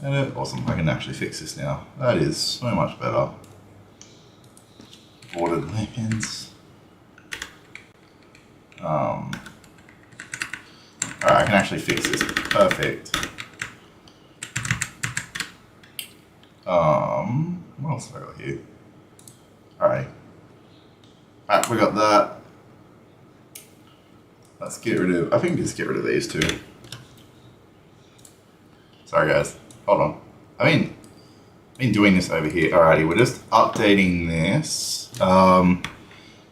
Edit. Awesome. I can actually fix this now. That is so much better. Borderlands. Alright, I can actually fix this. Perfect. What else have I got here? Alright. Alright, we got that. Let's get rid of, I think just get rid of these two. Sorry guys, hold on. I've been doing this over here. Alrighty, we're just updating this.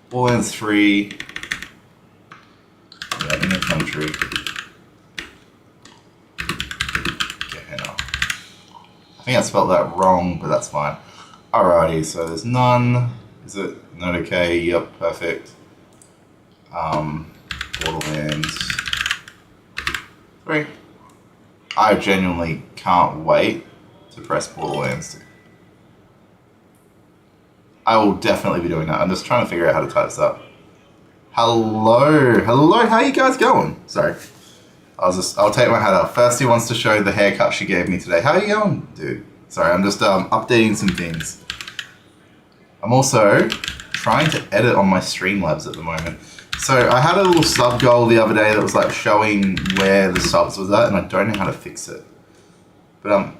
Borderlands 3. Yeah, in the country. Gehenna. I think I spelled that wrong, but that's fine. Alrighty, so there's none. Is it not okay? Yep, perfect. Borderlands 3. I genuinely can't wait to press Borderlands 2. I will definitely be doing that. I'm just trying to figure out how to type this up. Hello, how you guys going? Sorry. I'll take my hat off. First, he wants to show the haircut she gave me today. How are you going, dude? Sorry, I'm just updating some things. I'm also trying to edit on my Streamlabs at the moment. So I had a little sub goal the other day that was like showing where the subs was at, and I don't know how to fix it. But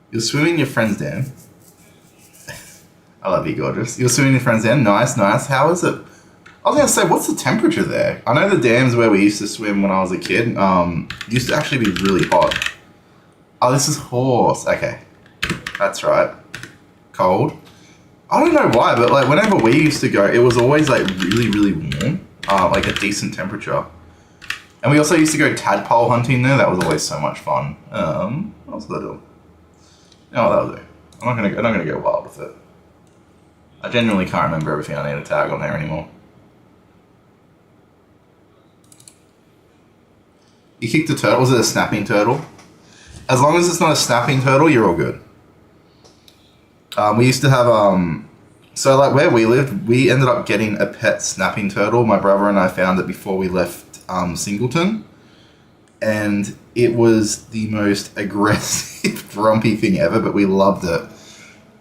you're swimming your friend's dam. I love you, gorgeous. You're swimming your friend's dam. Nice, nice. How is it? I was gonna say, what's the temperature there? I know the dams where we used to swim when I was a kid used to actually be really hot. Oh, this is horse. Okay, that's right. Cold. I don't know why, but like whenever we used to go, it was always like really, really warm, like a decent temperature. And we also used to go tadpole hunting there. That was always so much fun. What else did I do? You know what that'll do. I'm not gonna go wild with it. I genuinely can't remember everything I need to tag on there anymore. You kicked a turtle. Was it a snapping turtle? As long as it's not a snapping turtle, you're all good. We used to have, so like where we lived, we ended up getting a pet snapping turtle. My brother and I found it before we left Singleton. And it was the most aggressive, grumpy thing ever, but we loved it.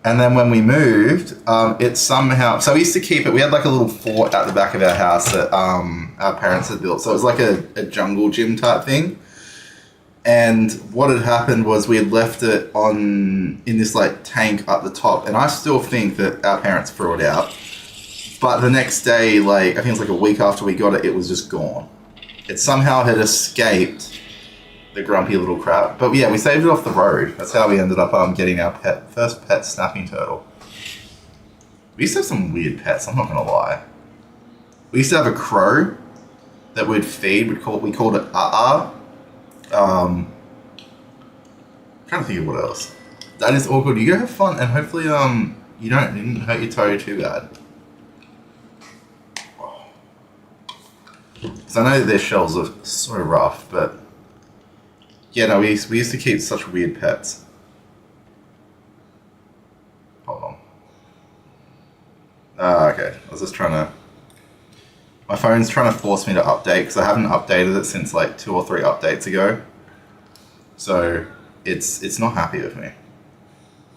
And then when we moved, it somehow, so we used to keep it, we had like a little fort at the back of our house that our parents had built. So it was like a jungle gym type thing. And what had happened was we had left it in this like tank up the top. And I still think that our parents threw it out. But the next day, like, I think it was like a week after we got it, it was just gone. It somehow had escaped the grumpy little crap. But yeah, we saved it off the road. That's how we ended up getting our first pet snapping turtle. We used to have some weird pets, I'm not gonna lie. We used to have a crow that we'd feed. We called it trying to think of what else. That is all good. You go have fun, and hopefully you didn't hurt your toe too bad. Because I know that their shells are so rough, but yeah, no, we used to keep such weird pets. Hold on. Okay, I was just trying to... My phone's trying to force me to update because I haven't updated it since like 2 or 3 updates ago. So it's not happy with me.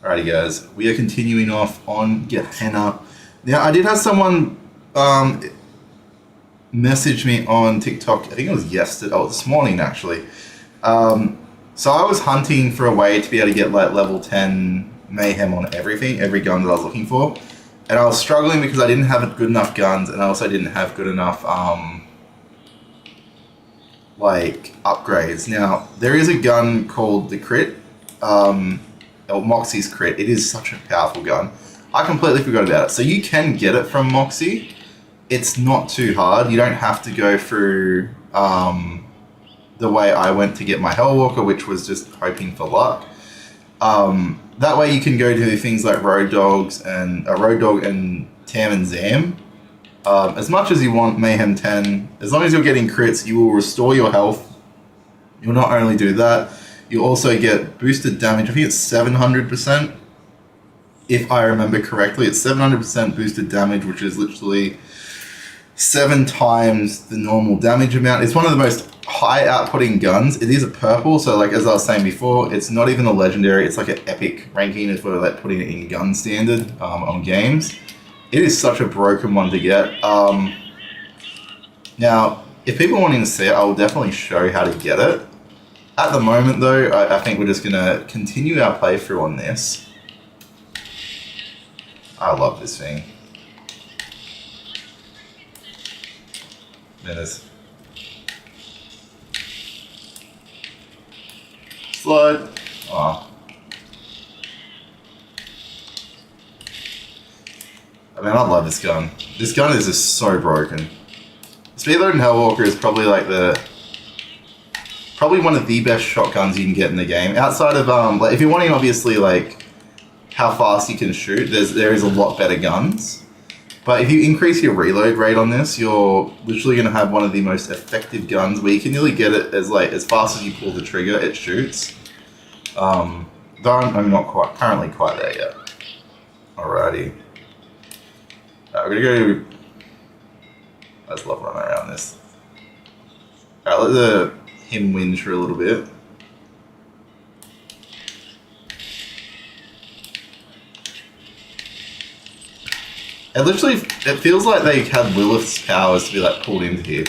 Alrighty guys, we are continuing off on Gehenna. Now I did have someone message me on TikTok, I think it was this morning actually. So I was hunting for a way to be able to get like level 10 mayhem on every gun that I was looking for. And I was struggling because I didn't have good enough guns, and I also didn't have good enough like upgrades. Now there is a gun called the Crit, or Moxie's Crit. It is such a powerful gun. I completely forgot about it. So you can get it from Moxie. It's not too hard. You don't have to go through the way I went to get my Hellwalker, which was just hoping for luck. That way you can go to things like Road Dog and Tam and Zam. As much as you want Mayhem 10, as long as you're getting crits, you will restore your health. You'll not only do that, you'll also get boosted damage. I think it's 700%. If I remember correctly, it's 700% boosted damage, which is literally 7 times the normal damage amount. It's one of the most high outputting guns. It is a purple, so like as I was saying before, it's not even a legendary. It's like an epic ranking if we're like putting it in gun standard on games. It is such a broken one to get. Now, if people are wanting to see it, I will definitely show how to get it. At the moment though, I think we're just going to continue our playthrough on this. I love this thing. Then there's slide. Oh. I mean, I love this gun. This gun is just so broken. Speedloading Hellwalker is probably like probably one of the best shotguns you can get in the game. Outside of like if you're wanting obviously like how fast you can shoot, there is a lot better guns. But if you increase your reload rate on this, you're literally going to have one of the most effective guns where you can nearly get it as fast as you pull the trigger, it shoots. Though I'm not currently quite there yet. Alrighty. We're going to go... I just love running around this. Alright, let him whinge for a little bit. It feels like they had Lilith's powers to be like pulled into here.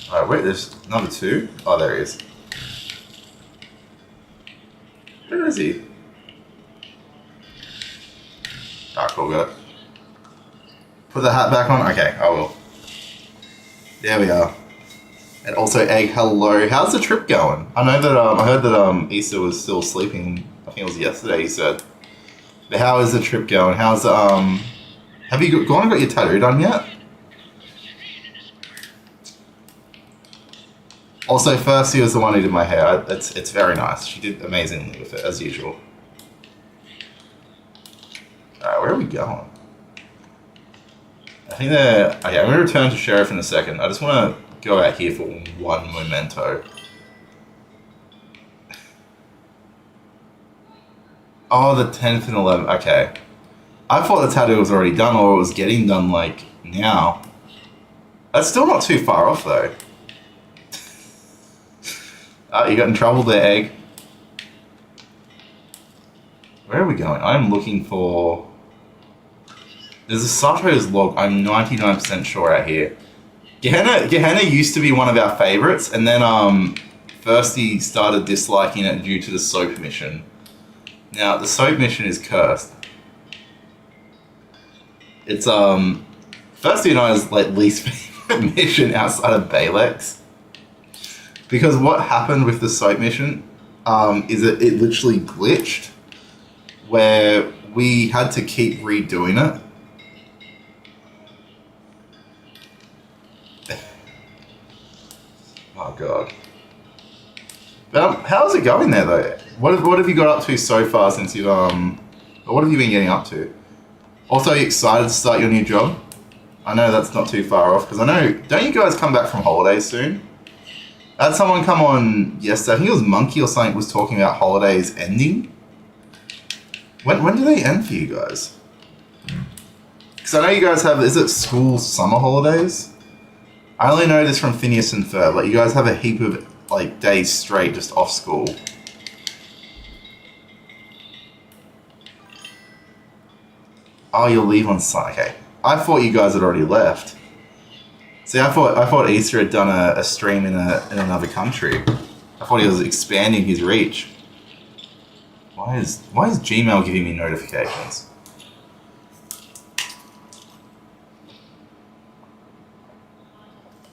Alright, wait, there's number 2. Oh, there he is. Where is he? Alright, cool, got it. Put the hat back on? Okay, I will. There we are. And also, Egg, hello. How's the trip going? I know that, I heard that, Issa was still sleeping. I think it was yesterday, he said. But how is the trip going? How's, have you gone and got your tattoo done yet? Also, Firsty was the one who did my hair. It's very nice. She did amazingly with it, as usual. Alright, where are we going? I think okay, I'm going to return to Sheriff in a second. I just want to go out here for one memento. Oh, the 10th and 11th. Okay. I thought the tattoo was already done or it was getting done, like, now. That's still not too far off, though. You got in trouble there, Egg. Where are we going? I'm looking for... There's a Sato's log, I'm 99% sure out here. Gehenna used to be one of our favorites, and then first he started disliking it due to the soap mission. Now, the soap mission is cursed. It's first and I's like least favorite mission outside of Balex. Because what happened with the soap mission is that it literally glitched where we had to keep redoing it. Oh god. But how's it going there though? What have you got up to so far since you what have you been getting up to? Also, are you excited to start your new job? I know that's not too far off because I know, don't you guys come back from holidays soon? I had someone come on yesterday, I think it was Monkey or something, was talking about holidays ending. When do they end for you guys? Because I know you guys have, is it school summer holidays? I only know this from Phineas and Ferb, like you guys have a heap of like days straight just off school. Oh, you'll leave on Sunday. Okay. I thought you guys had already left. See, I thought Easter had done a stream in another country. I thought he was expanding his reach. Why is Gmail giving me notifications?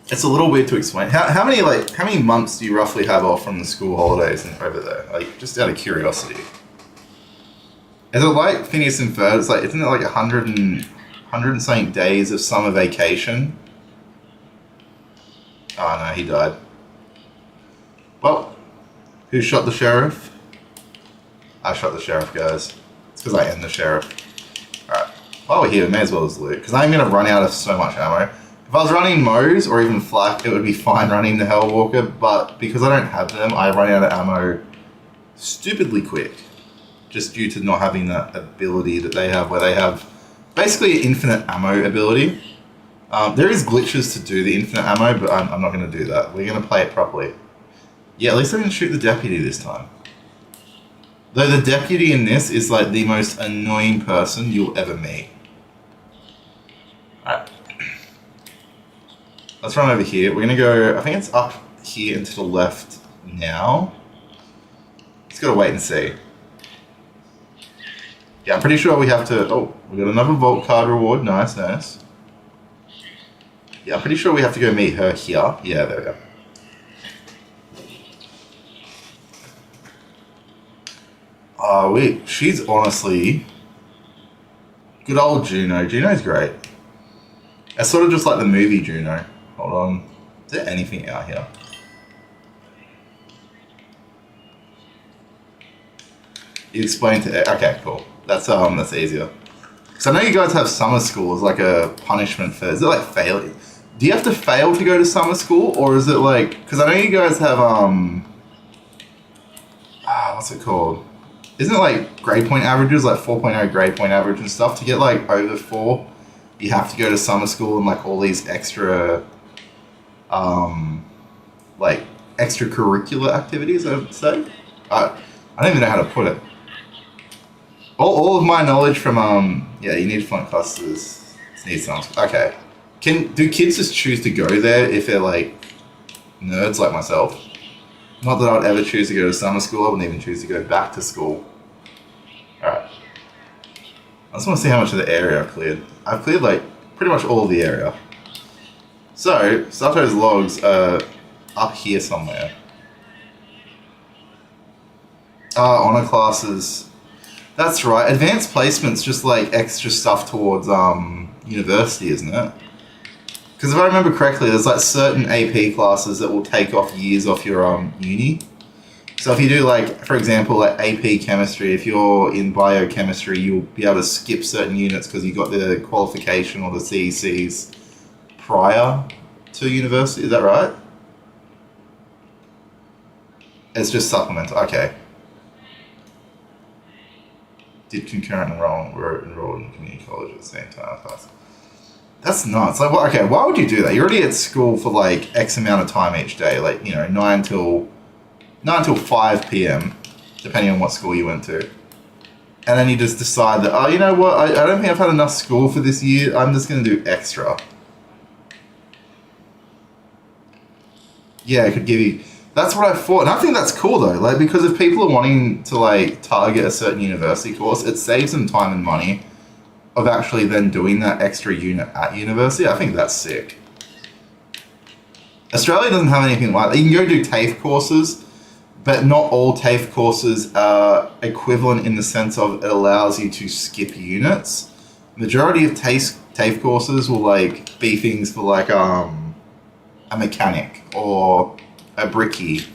It's a little weird to explain. How many months do you roughly have off from the school holidays and over there? Like, just out of curiosity. Is it like Phineas and Ferb? It's like, isn't it like 100 and something days of summer vacation? Oh no, he died. Well, who shot the sheriff? I shot the sheriff, guys. It's because I am the sheriff. Alright, while we're here, we may as well as loot, because I'm going to run out of so much ammo. If I was running Moe's or even Flak, it would be fine running the Hellwalker, but because I don't have them, I run out of ammo stupidly quick. Just due to not having that ability that they have, where they have basically infinite ammo ability. There is glitches to do the infinite ammo, but I'm not going to do that. We're going to play it properly. Yeah, at least I didn't shoot the deputy this time. Though the deputy in this is like the most annoying person you'll ever meet. Alright. Let's run over here. We're going to go, I think it's up here and to the left now. Just got to wait and see. Yeah, I'm pretty sure we have to... Oh, we got another vault card reward. Nice, nice. Yeah, I'm pretty sure we have to go meet her here. Yeah, there we go. She's honestly... Good old Juno. Juno's great. It's sort of just like the movie Juno. Hold on. Is there anything out here? You explain to... Okay, cool. That's easier. Because I know you guys have summer school as like a punishment for... Is it like failing? Do you have to fail to go to summer school? Or is it like... Because I know you guys have... what's it called? Isn't it like grade point averages? Like 4.0 grade point average and stuff? To get like over 4, you have to go to summer school and like all these extra... like extracurricular activities, I would say. I don't even know how to put it. All of my knowledge from yeah, you need fluent classes. Need some. Okay. Do kids just choose to go there if they're like nerds like myself? Not that I'd ever choose to go to summer school. I wouldn't even choose to go back to school. All right. I just want to see how much of the area I've cleared. I've cleared like pretty much all of the area. So Sato's logs are up here somewhere. Honor classes. That's right. Advanced placement's just like extra stuff towards university, isn't it? Because if I remember correctly, there's like certain AP classes that will take off years off your uni. So if you do like, for example, like AP chemistry, if you're in biochemistry, you'll be able to skip certain units because you got the qualification or the CECs prior to university. Is that right? It's just supplemental. Okay. Did concurrent enroll, were enrolled in community college at the same time. That's nuts. Like, well, okay, why would you do that? You're already at school for like X amount of time each day, like, you know, 9 till 5 p.m., depending on what school you went to. And then you just decide that, oh, you know what, I don't think I've had enough school for this year, I'm just going to do extra. Yeah, it could give you... That's what I thought, and I think that's cool though, like, because if people are wanting to like target a certain university course, it saves them time and money of actually then doing that extra unit at university. I think that's sick. Australia doesn't have anything like that. You can go do TAFE courses, but not all TAFE courses are equivalent in the sense of it allows you to skip units. Majority of TAFE courses will like be things for like a mechanic or a brickie.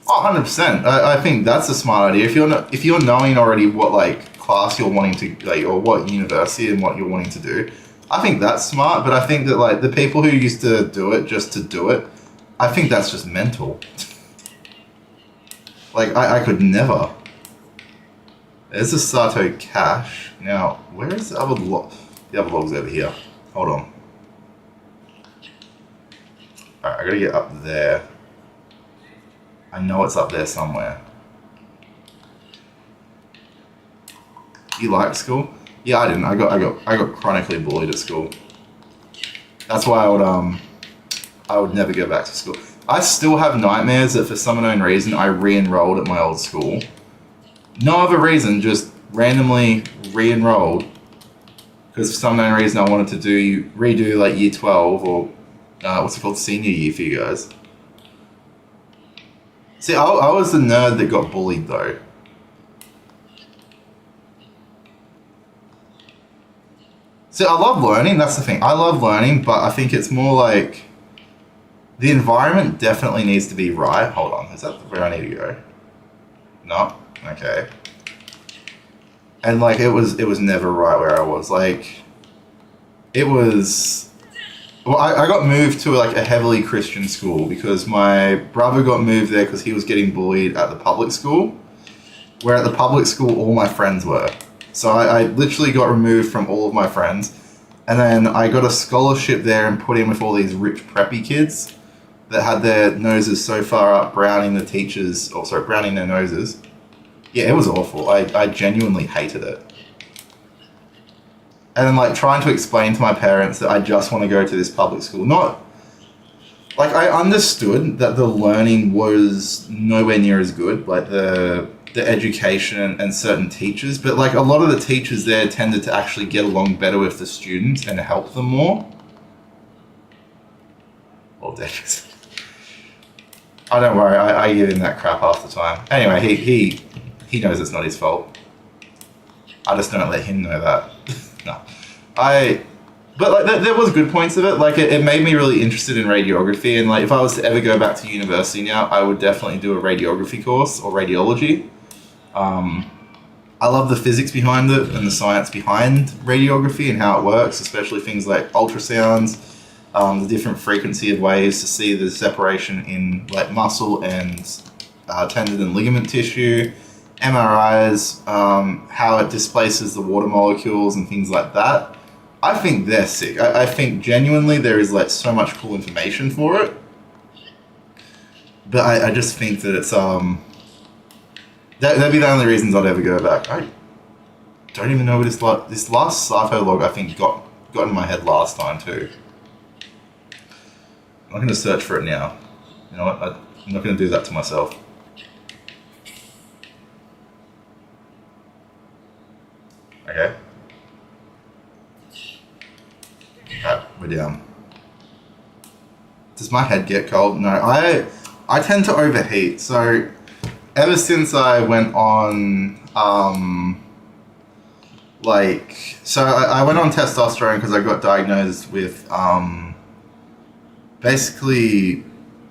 Oh, 100%. I think that's a smart idea. If you're knowing already what like class you're wanting to like, or what university and what you're wanting to do, I think that's smart. But I think that like the people who used to do it just to do it, I think that's just mental. Like I could never. There's a Sato cache. Now, where is the other log? The other log's over here. Hold on. Alright, I gotta get up there. I know it's up there somewhere. You liked school? Yeah, I didn't. I got chronically bullied at school. That's why I would never go back to school. I still have nightmares that for some unknown reason I re-enrolled at my old school. No other reason, just randomly re-enrolled. Because for some unknown reason I wanted to redo like year 12 or what's it called, senior year for you guys. See, I was the nerd that got bullied though. See, I love learning, that's the thing. I love learning, but I think it's more like the environment definitely needs to be right. Hold on, is that where I need to go? No? Okay. And like it was never right where I was. Like it was Well, I got moved to like a heavily Christian school because my brother got moved there because he was getting bullied at the public school, where at the public school all my friends were. So I literally got removed from all of my friends, and then I got a scholarship there and put in with all these rich preppy kids that had their noses so far up browning the teachers, or sorry, browning their noses. Yeah, it was awful. I genuinely hated it. And then like trying to explain to my parents that I just want to go to this public school. Not, like I understood that the learning was nowhere near as good, like the education and certain teachers, but like a lot of the teachers there tended to actually get along better with the students and help them more. Well, dangerous. Oh, don't worry, I give him that crap half the time. Anyway, he knows it's not his fault. I just don't let him know that. No. But like there was good points of it. Like it made me really interested in radiography, and like if I was to ever go back to university now, I would definitely do a radiography course or radiology. I love the physics behind it and the science behind radiography and how it works, especially things like ultrasounds, the different frequency of waves to see the separation in like muscle and tendon and ligament tissue, MRIs, how it displaces the water molecules and things like that. I think they're sick. I think genuinely there is like so much cool information for it. But I just think that it's that'd be the only reasons I'd ever go back. I don't even know what this last sci-fi log I think got in my head last time too. I'm not going to search for it now. You know what? I'm not going to do that to myself. Okay. Alright, we're down. Does my head get cold? No, I tend to overheat. So ever since I went on, I went on testosterone because I got diagnosed with basically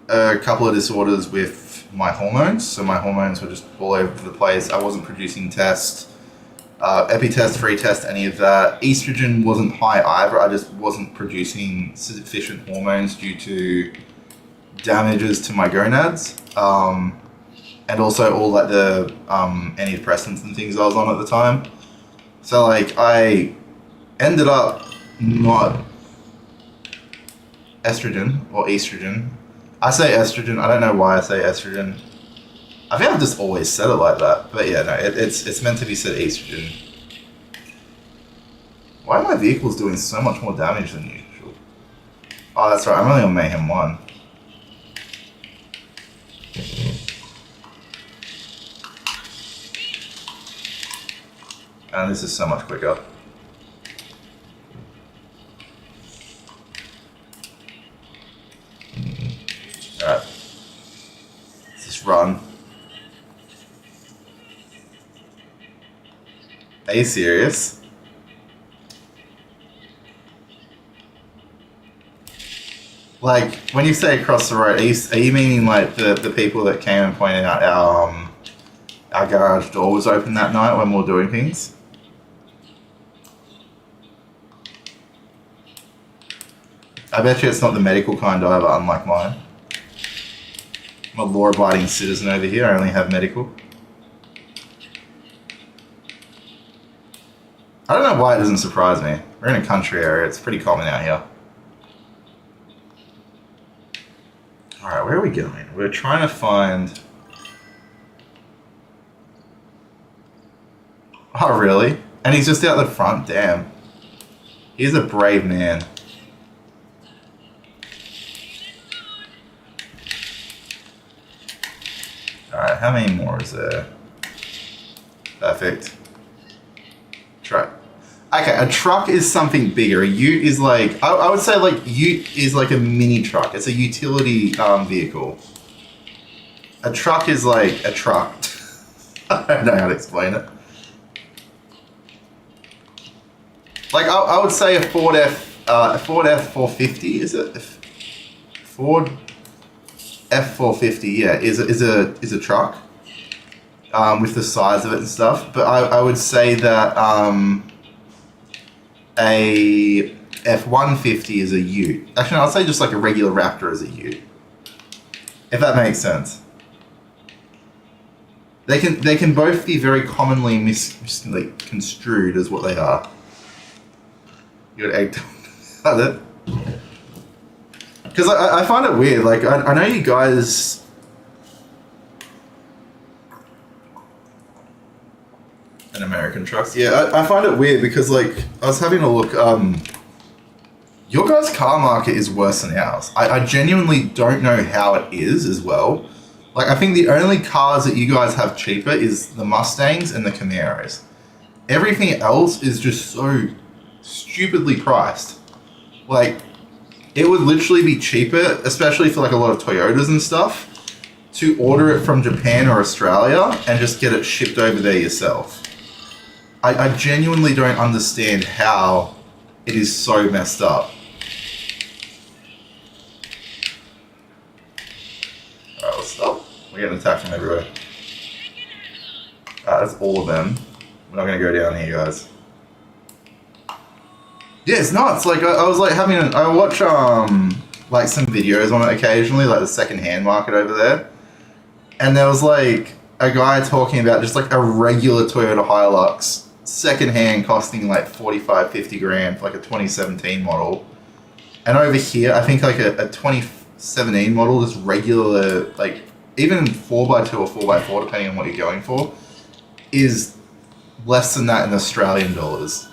a couple of disorders with my hormones. So my hormones were just all over the place. I wasn't producing tests. Epi-test, free test, any of that. Estrogen wasn't high either. I just wasn't producing sufficient hormones due to damages to my gonads. And also all like the antidepressants and things I was on at the time. So like I ended up not estrogen or estrogen. I say estrogen. I don't know why I say estrogen. I think I've just always said it like that, but yeah, no, it's meant to be said estrogen. Why are my vehicles doing so much more damage than usual? Oh, that's right, I'm only on Mayhem 1. And this is so much quicker. Alright. Let's just run. Are you serious? Like, when you say across the road, are you meaning like the people that came and pointed out our garage door was open that night when we were doing things? I bet you it's not the medical kind either, unlike mine. I'm a law-abiding citizen over here, I only have medical. I don't know why it doesn't surprise me. We're in a country area, it's pretty common out here. Alright, where are we going? We're trying to find... Oh, really? And he's just out the front? Damn. He's a brave man. Alright, how many more is there? Perfect. Truck. Okay, a truck is something bigger. A ute is like, I would say like ute is like a mini truck. It's a utility vehicle. A truck is like a truck. I don't know how to explain it. Like I would say a Ford F450, is it? Ford F450, yeah, is a truck. With the size of it and stuff, but I would say that a F-150 is a ute. Actually, no, I'd say just like a regular Raptor is a ute. If that makes sense. They can both be very commonly construed as what they are. You got egg. That's it. Because I find it weird. Like I know you guys. And American trucks. Yeah, I find it weird because like I was having a look. Your guys' car market is worse than ours. I genuinely don't know how it is as well. Like, I think the only cars that you guys have cheaper is the Mustangs and the Camaros. Everything else is just so stupidly priced. Like, it would literally be cheaper, especially for like a lot of Toyotas and stuff, to order it from Japan or Australia and just get it shipped over there yourself. I genuinely don't understand how it is so messed up. Alright, let's stop. We're getting attacked from everywhere. That's all of them. We're not going to go down here, guys. Yeah, it's nuts. Like, I was like having I watch like some videos on it occasionally, like the second-hand market over there. And there was like a guy talking about just like a regular Toyota Hilux, second-hand, costing like 45, 50 grand for like a 2017 model. And over here, I think like a 2017 model, just regular, like even 4x2 or 4x4, depending on what you're going for, is less than that in Australian dollars.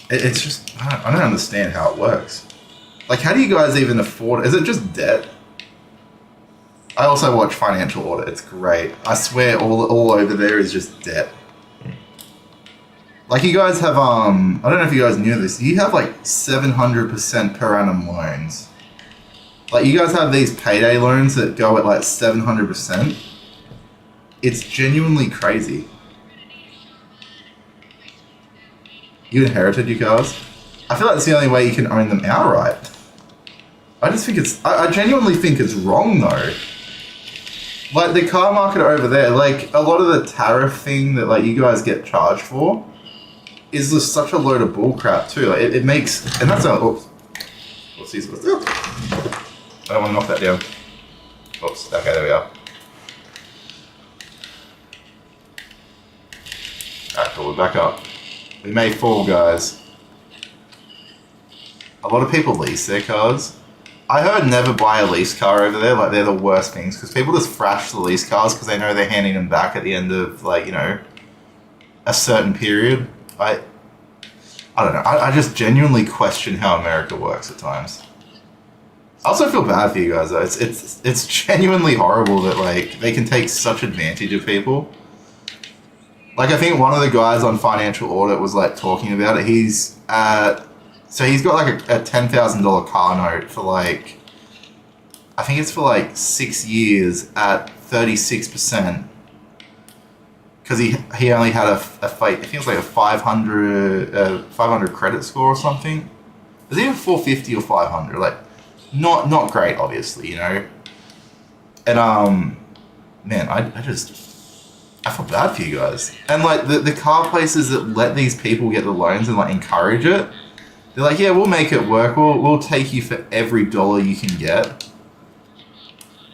It's just, I don't understand how it works. Like, how do you guys even afford it? Is it just debt? I also watch Financial Order. It's great. I swear all over there is just debt. Like, you guys have, I don't know if you guys knew this, you have like 700% per annum loans. Like, you guys have these payday loans that go at like 700%. It's genuinely crazy. You inherited your cars? I feel like that's the only way you can own them outright. I just think I genuinely think it's wrong though. Like, the car market over there, like, a lot of the tariff thing that like you guys get charged for is just such a load of bullcrap too. Like, it makes, and that's a, oops. Whoopsies, I don't want to knock that down. Oops, okay, there we are. Alright, cool, we're back up. We may fall, guys. A lot of people lease their cars. I heard never buy a lease car over there. Like, they're the worst things because people just thrash the lease cars because they know they're handing them back at the end of, like, you know, a certain period. I don't know. I just genuinely question how America works at times. I also feel bad for you guys though. It's genuinely horrible that like they can take such advantage of people. Like, I think one of the guys on Financial Audit was like talking about it. He's so he's got like a $10,000 car note for like, I think it's for like 6 years at 36%. Because he only had I think it was like a 500 credit score or something. It was either 450 or 500. Like, not great, obviously, you know. And man, I feel bad for you guys. And like the car places that let these people get the loans and like encourage it, they're like, yeah, we'll make it work. We'll take you for every dollar you can get.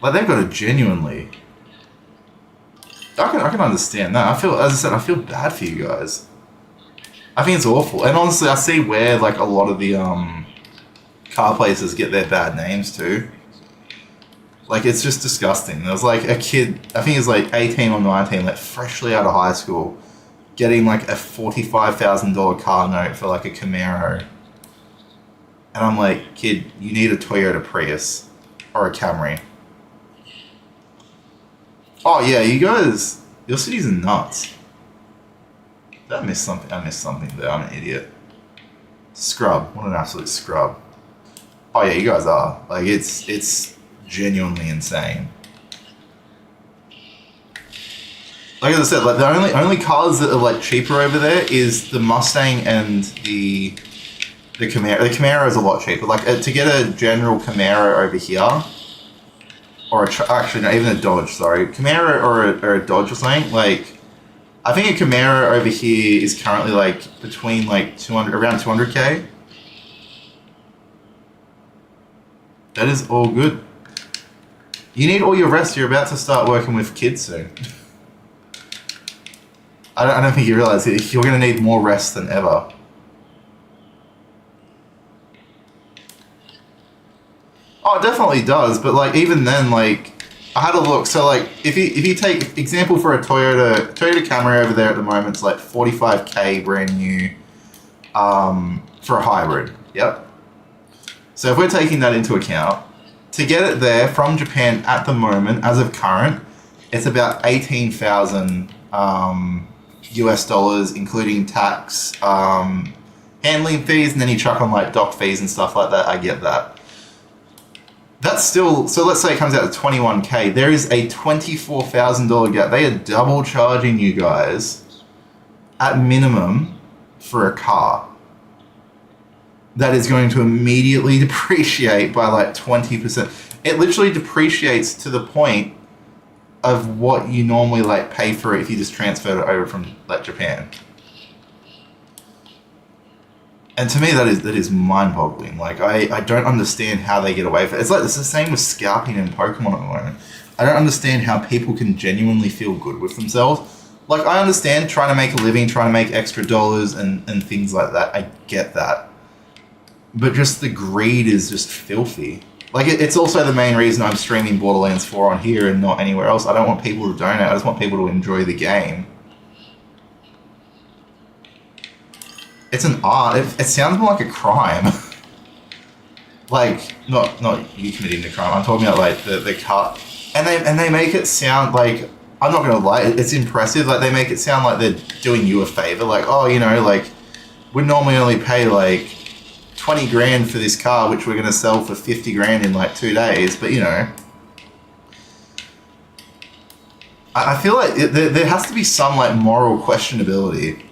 Like, they've got to genuinely. I can understand that. As I said, I feel bad for you guys. I think it's awful. And honestly, I see where like a lot of the car places get their bad names too. Like, it's just disgusting. There was like a kid, I think he was like 18 or 19, like freshly out of high school, getting like a $45,000 car note for like a Camaro. And I'm like, kid, you need a Toyota Prius or a Camry. Oh yeah, you guys, your cities are nuts. Did I miss something? I missed something there. I'm an idiot. Scrub. What an absolute scrub. Oh yeah, you guys are. Like, it's genuinely insane. Like, as I said, like the only cars that are like cheaper over there is the Mustang and the Camaro. The Camaro is a lot cheaper. Like, to get a general Camaro over here, or actually not even a Dodge, sorry, Camaro or a Dodge or something, like, I think a Camaro over here is currently like between like 200, around 200k. That is all good. You need all your rest. You're about to start working with kids soon. I don't think you realize it. You're going to need more rest than ever. Oh, it definitely does. But like even then, like I had a look. So like if you take example for a Toyota Camry over there at the moment, it's like 45k brand new for a hybrid. Yep. So if we're taking that into account, to get it there from Japan at the moment, as of current, it's about 18,000 US dollars, including tax, handling fees, and then you chuck on like dock fees and stuff like that. I get that. That's still, so let's say it comes out to 21k. There is a $24,000 gap. They are double charging you guys at minimum for a car that is going to immediately depreciate by like 20%. It literally depreciates to the point of what you normally like pay for it if you just transferred it over from like Japan. And to me that is mind-boggling. Like I don't understand how they get away with it. It's like it's the same with scalping in Pokemon at the moment. I don't understand how people can genuinely feel good with themselves. Like I understand trying to make a living, trying to make extra dollars and things like that. I get that. But just the greed is just filthy. Like, it's also the main reason I'm streaming Borderlands 4 on here and not anywhere else. I don't want people to donate. I just want people to enjoy the game. It's an art. It sounds more like a crime. Like, not you committing the crime. I'm talking about, like, the car. And they make it sound like... I'm not going to lie. It's impressive. Like, they make it sound like they're doing you a favor. Like, oh, you know, like, we'd normally only pay, like... 20 grand for this car, which we're going to sell for 50 grand in like 2 days. But, you know, I feel like there has to be some like moral questionability.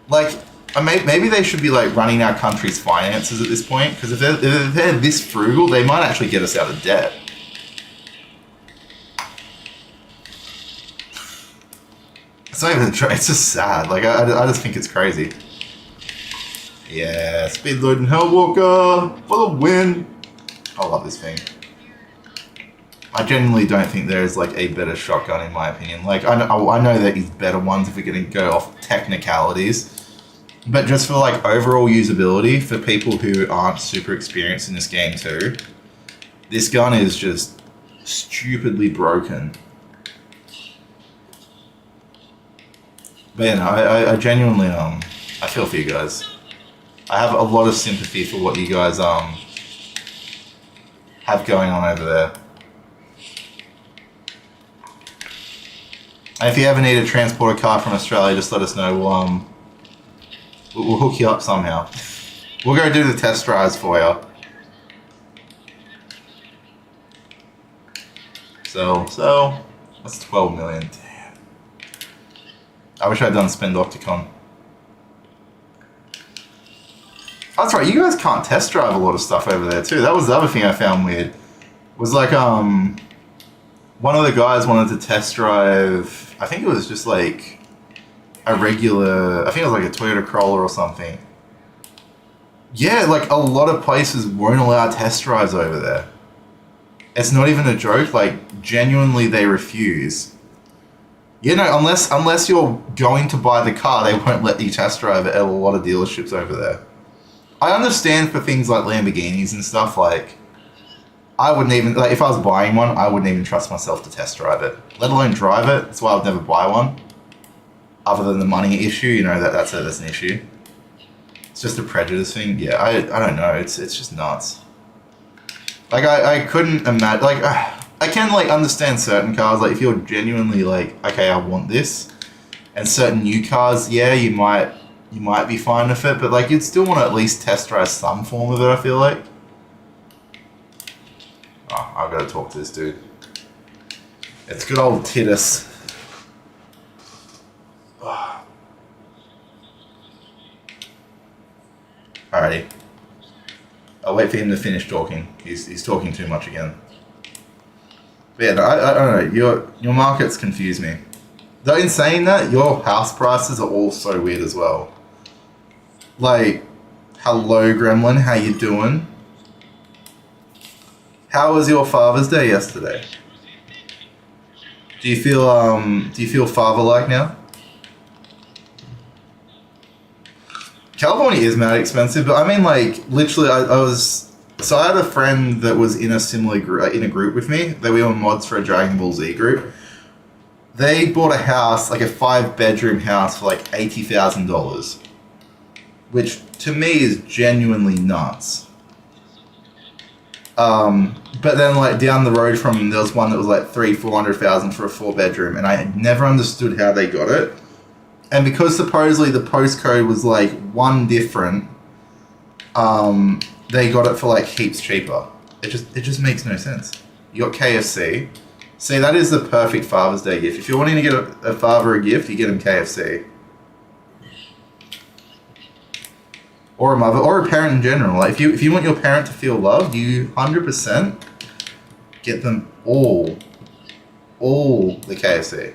Like, maybe they should be like running our country's finances at this point, because if they're this frugal, they might actually get us out of debt. It's not even it's just sad. Like, I just think it's crazy. Yeah, Speedlord and Hellwalker for the win. I love this thing. I genuinely don't think there is like a better shotgun in my opinion. Like I know that there's better ones if we're going to go off technicalities, but just for like overall usability for people who aren't super experienced in this game too, this gun is just stupidly broken. But yeah, no, I genuinely I feel for you guys. I have a lot of sympathy for what you guys have going on over there. And if you ever need to transport a car from Australia, just let us know. We'll hook you up somehow. We'll go do the test drives for you. So that's 12 million. Damn. I wish I'd done Spend Octocon. That's right, you guys can't test drive a lot of stuff over there too. That was the other thing I found weird. Was like, one of the guys wanted to test drive, I think it was just like a regular, I think it was like a Toyota Corolla or something. Yeah, like a lot of places won't allow test drives over there. It's not even a joke, like genuinely they refuse. You know, unless you're going to buy the car, they won't let you test drive it at a lot of dealerships over there. I understand for things like Lamborghinis and stuff, like, I wouldn't even, like, if I was buying one, I wouldn't even trust myself to test drive it, let alone drive it. That's why I would never buy one. Other than the money issue, you know, that's an issue. It's just a prejudice thing. Yeah, I don't know, it's just nuts. Like, I couldn't imagine, like, I can, like, understand certain cars, like, if you're genuinely, like, okay, I want this, and certain new cars, yeah, you might be fine with it, but like you'd still want to at least test drive some form of it, I feel like. Oh, I've got to talk to this dude. It's good old Titus. Oh. Alrighty. I'll wait for him to finish talking. He's talking too much again. But yeah, no, I don't know. Your markets confuse me. Though in saying that, your house prices are all so weird as well. Like, hello Gremlin, how you doing? How was your Father's Day yesterday? Do you feel father-like now? California is mad expensive, but I mean, like, literally, so I had a friend that was in a similar group, in a group with me, that we were mods for a Dragon Ball Z group. They bought a house, like a 5-bedroom house for like $80,000, which to me is genuinely nuts. But then like down the road from them, there was one that was like $300,000-400,000 for a 4-bedroom, and I had never understood how they got it. And because supposedly the postcode was like one different, they got it for like heaps cheaper. It just makes no sense. You got KFC. See, that is the perfect Father's Day gift. If you're wanting to get a father a gift, you get him KFC. Or a mother, or a parent in general. Like if you want your parent to feel loved, you 100% get them all the KFC.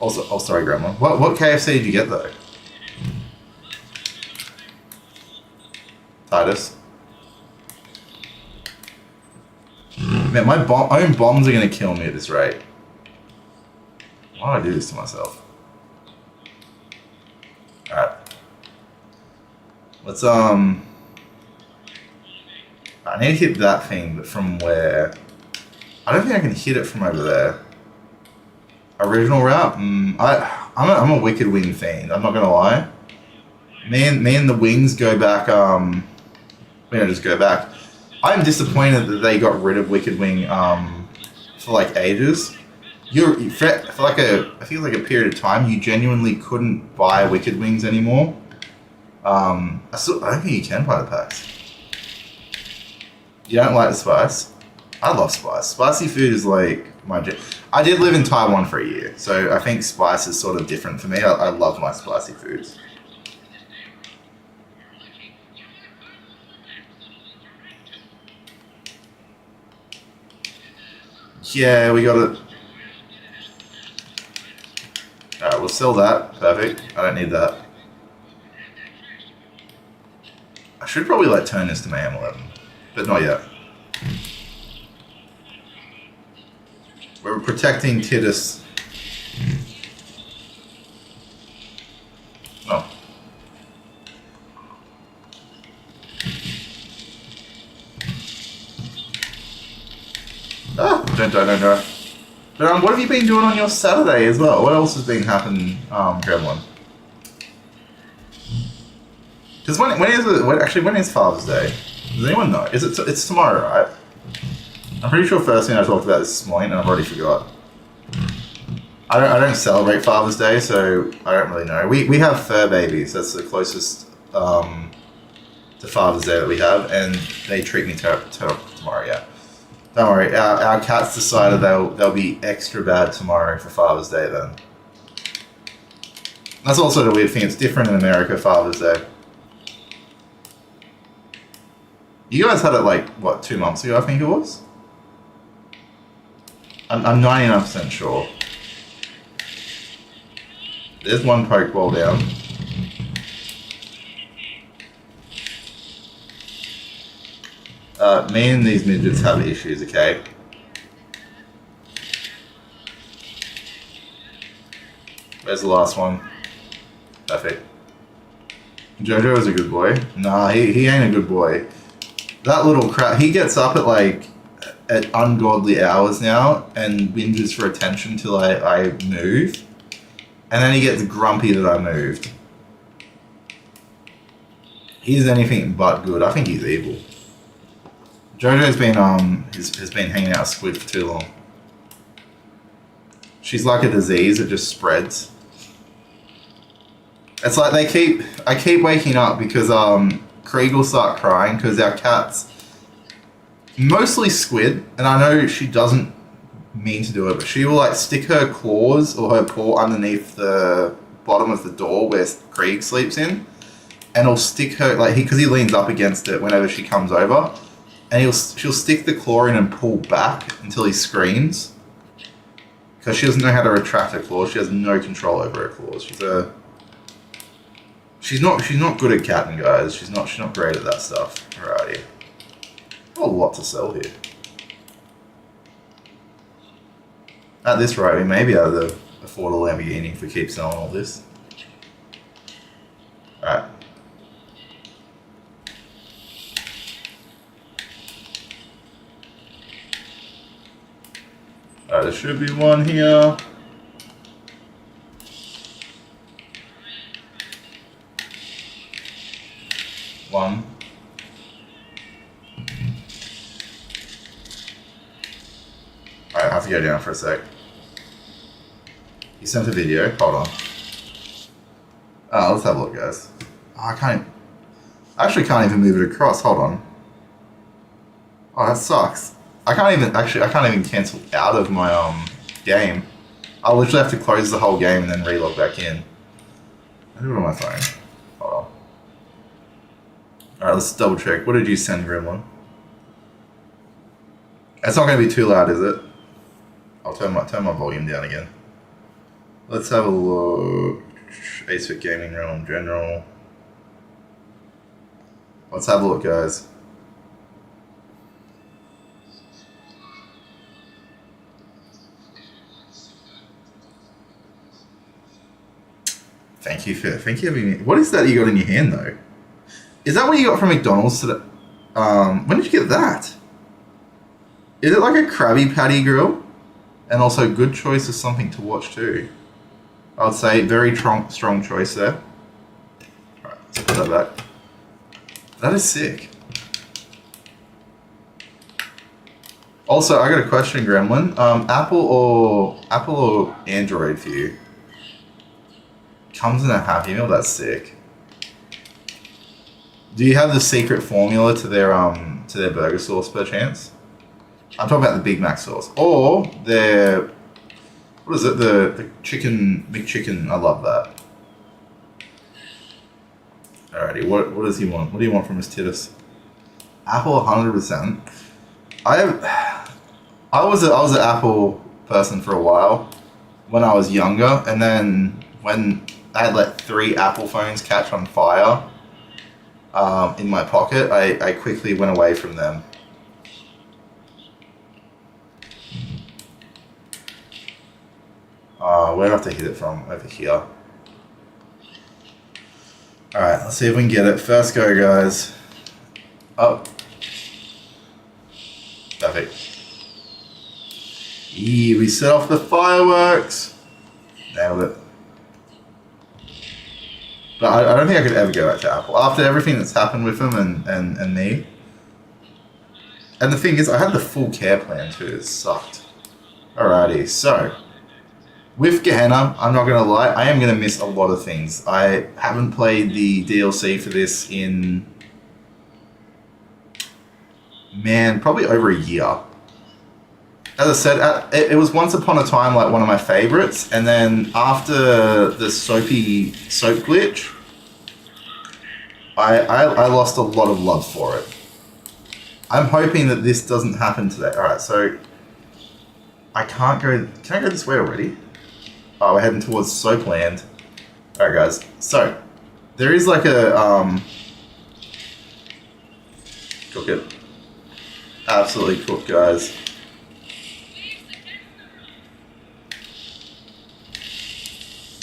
Also, oh sorry, Grandma. What KFC did you get though? Titus. Man, my own bombs are gonna kill me at this rate. Why do I do this to myself? Alright. Let's I need to hit that thing, but from where? I don't think I can hit it from over there. Original route? I'm a Wicked Wing fiend, I'm not gonna lie. Me and the Wings go back, we don't just go back. I'm disappointed that they got rid of Wicked Wing for like ages. For like I think like a period of time, you genuinely couldn't buy Wicked Wings anymore. I don't think you can buy the packs. You don't like the spice? I love spice. Spicy food is like I did live in Taiwan for a year, so I think spice is sort of different for me. I love my spicy foods. Yeah, we got it. Alright, we'll sell that. Perfect. I don't need that. I should probably like turn this to my M11, but not yet. We're protecting Titus. Oh. Don't die. But what have you been doing on your Saturday as well? What else has been happening, Gremlin? Because when is Father's Day? Does anyone know? It's tomorrow, right? I'm pretty sure first thing I talked about this morning, and I've already forgot. I don't celebrate Father's Day, so I don't really know. We have fur babies. That's the closest to Father's Day that we have, and they treat me tomorrow. Yeah, don't worry. Our cats decided they'll be extra bad tomorrow for Father's Day. Then that's also the weird thing. It's different in America. Father's Day. You guys had it like, what, 2 months ago, I think it was? I'm 99% sure. There's one Pokeball down. Me and these midgets have issues, okay? Where's the last one? Perfect. Jojo is a good boy. Nah, he ain't a good boy. That little crap, he gets up at ungodly hours now and whinges for attention till I move. And then he gets grumpy that I moved. He's anything but good. I think he's evil. Jojo's been has been hanging out with Squid for too long. She's like a disease, it just spreads. It's like I keep waking up because Krieg will start crying because our cat's mostly Squid, and I know she doesn't mean to do it, but she will like stick her claws or her paw underneath the bottom of the door where Krieg sleeps in, and he'll stick her because he leans up against it whenever she comes over, and she'll stick the claw in and pull back until he screams. Because she doesn't know how to retract her claws. She has no control over her claws. She's not good at catting, guys. She's not great at that stuff. Alrighty. Got a lot to sell here. At this rate, we may be able to afford a Lamborghini if we keep selling all this. Alright. Alright, there should be one here. One. Alright, I have to go down for a sec. You sent a video? Hold on. Let's have a look, guys. I actually can't even move it across. Hold on. Oh, that sucks. I can't even cancel out of my game. I'll literally have to close the whole game and then relog back in. I do it on my phone. Hold on. Alright, let's double check. What did you send, Gremlin? It's not going to be too loud, is it? I'll turn my volume down again. Let's have a look. Acefit Gaming Realm General. Let's have a look, guys. Thank you for having me. What is that you got in your hand, though? Is that what you got from McDonald's today? When did you get that? Is it like a Krabby Patty grill? And also good choice of something to watch too. I would say very strong choice there. Alright, let's put that back. That is sick. Also, I got a question, Gremlin. Apple or Android for you? Comes in a Happy Meal. That's sick. Do you have the secret formula to their burger sauce, per chance? I'm talking about the Big Mac sauce, or their, what is it? The chicken McChicken. I love that. Alrighty, what does he want? What do you want from his titties? Apple 100%. I was an Apple person for a while when I was younger, and then when I had like 3 Apple phones catch on fire in my pocket, I quickly went away from them. Where do I have to hit it from? Over here. Alright, let's see if we can get it. First go, guys. Oh. Perfect. Yeah, we set off the fireworks. Nailed it. But I don't think I could ever go back to Apple. After everything that's happened with them and me. And the thing is, I had the full care plan too. It sucked. Alrighty, so. With Gehenna, I'm not going to lie, I am going to miss a lot of things. I haven't played the DLC for this in, man, probably over a year. As I said, it was once upon a time like one of my favorites, and then after the soap glitch, I lost a lot of love for it. I'm hoping that this doesn't happen today. Alright, so I can't go, can I go this way already? Oh, we're heading towards Soapland. Alright guys, so there is like a cook it. Absolutely cooked, guys.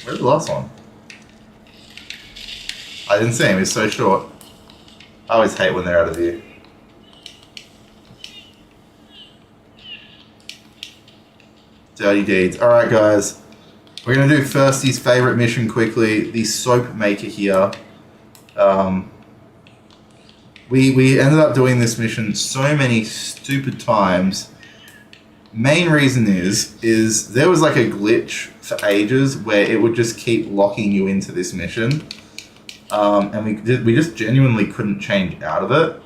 Where's the last one? I didn't see him, he's so short. I always hate when they're out of view. Dirty deeds. Alright guys. We're going to do Firsty's favourite mission quickly, the soap maker here. We ended up doing this mission so many stupid times. Main reason is there was like a glitch for ages where it would just keep locking you into this mission. And we just genuinely couldn't change out of it.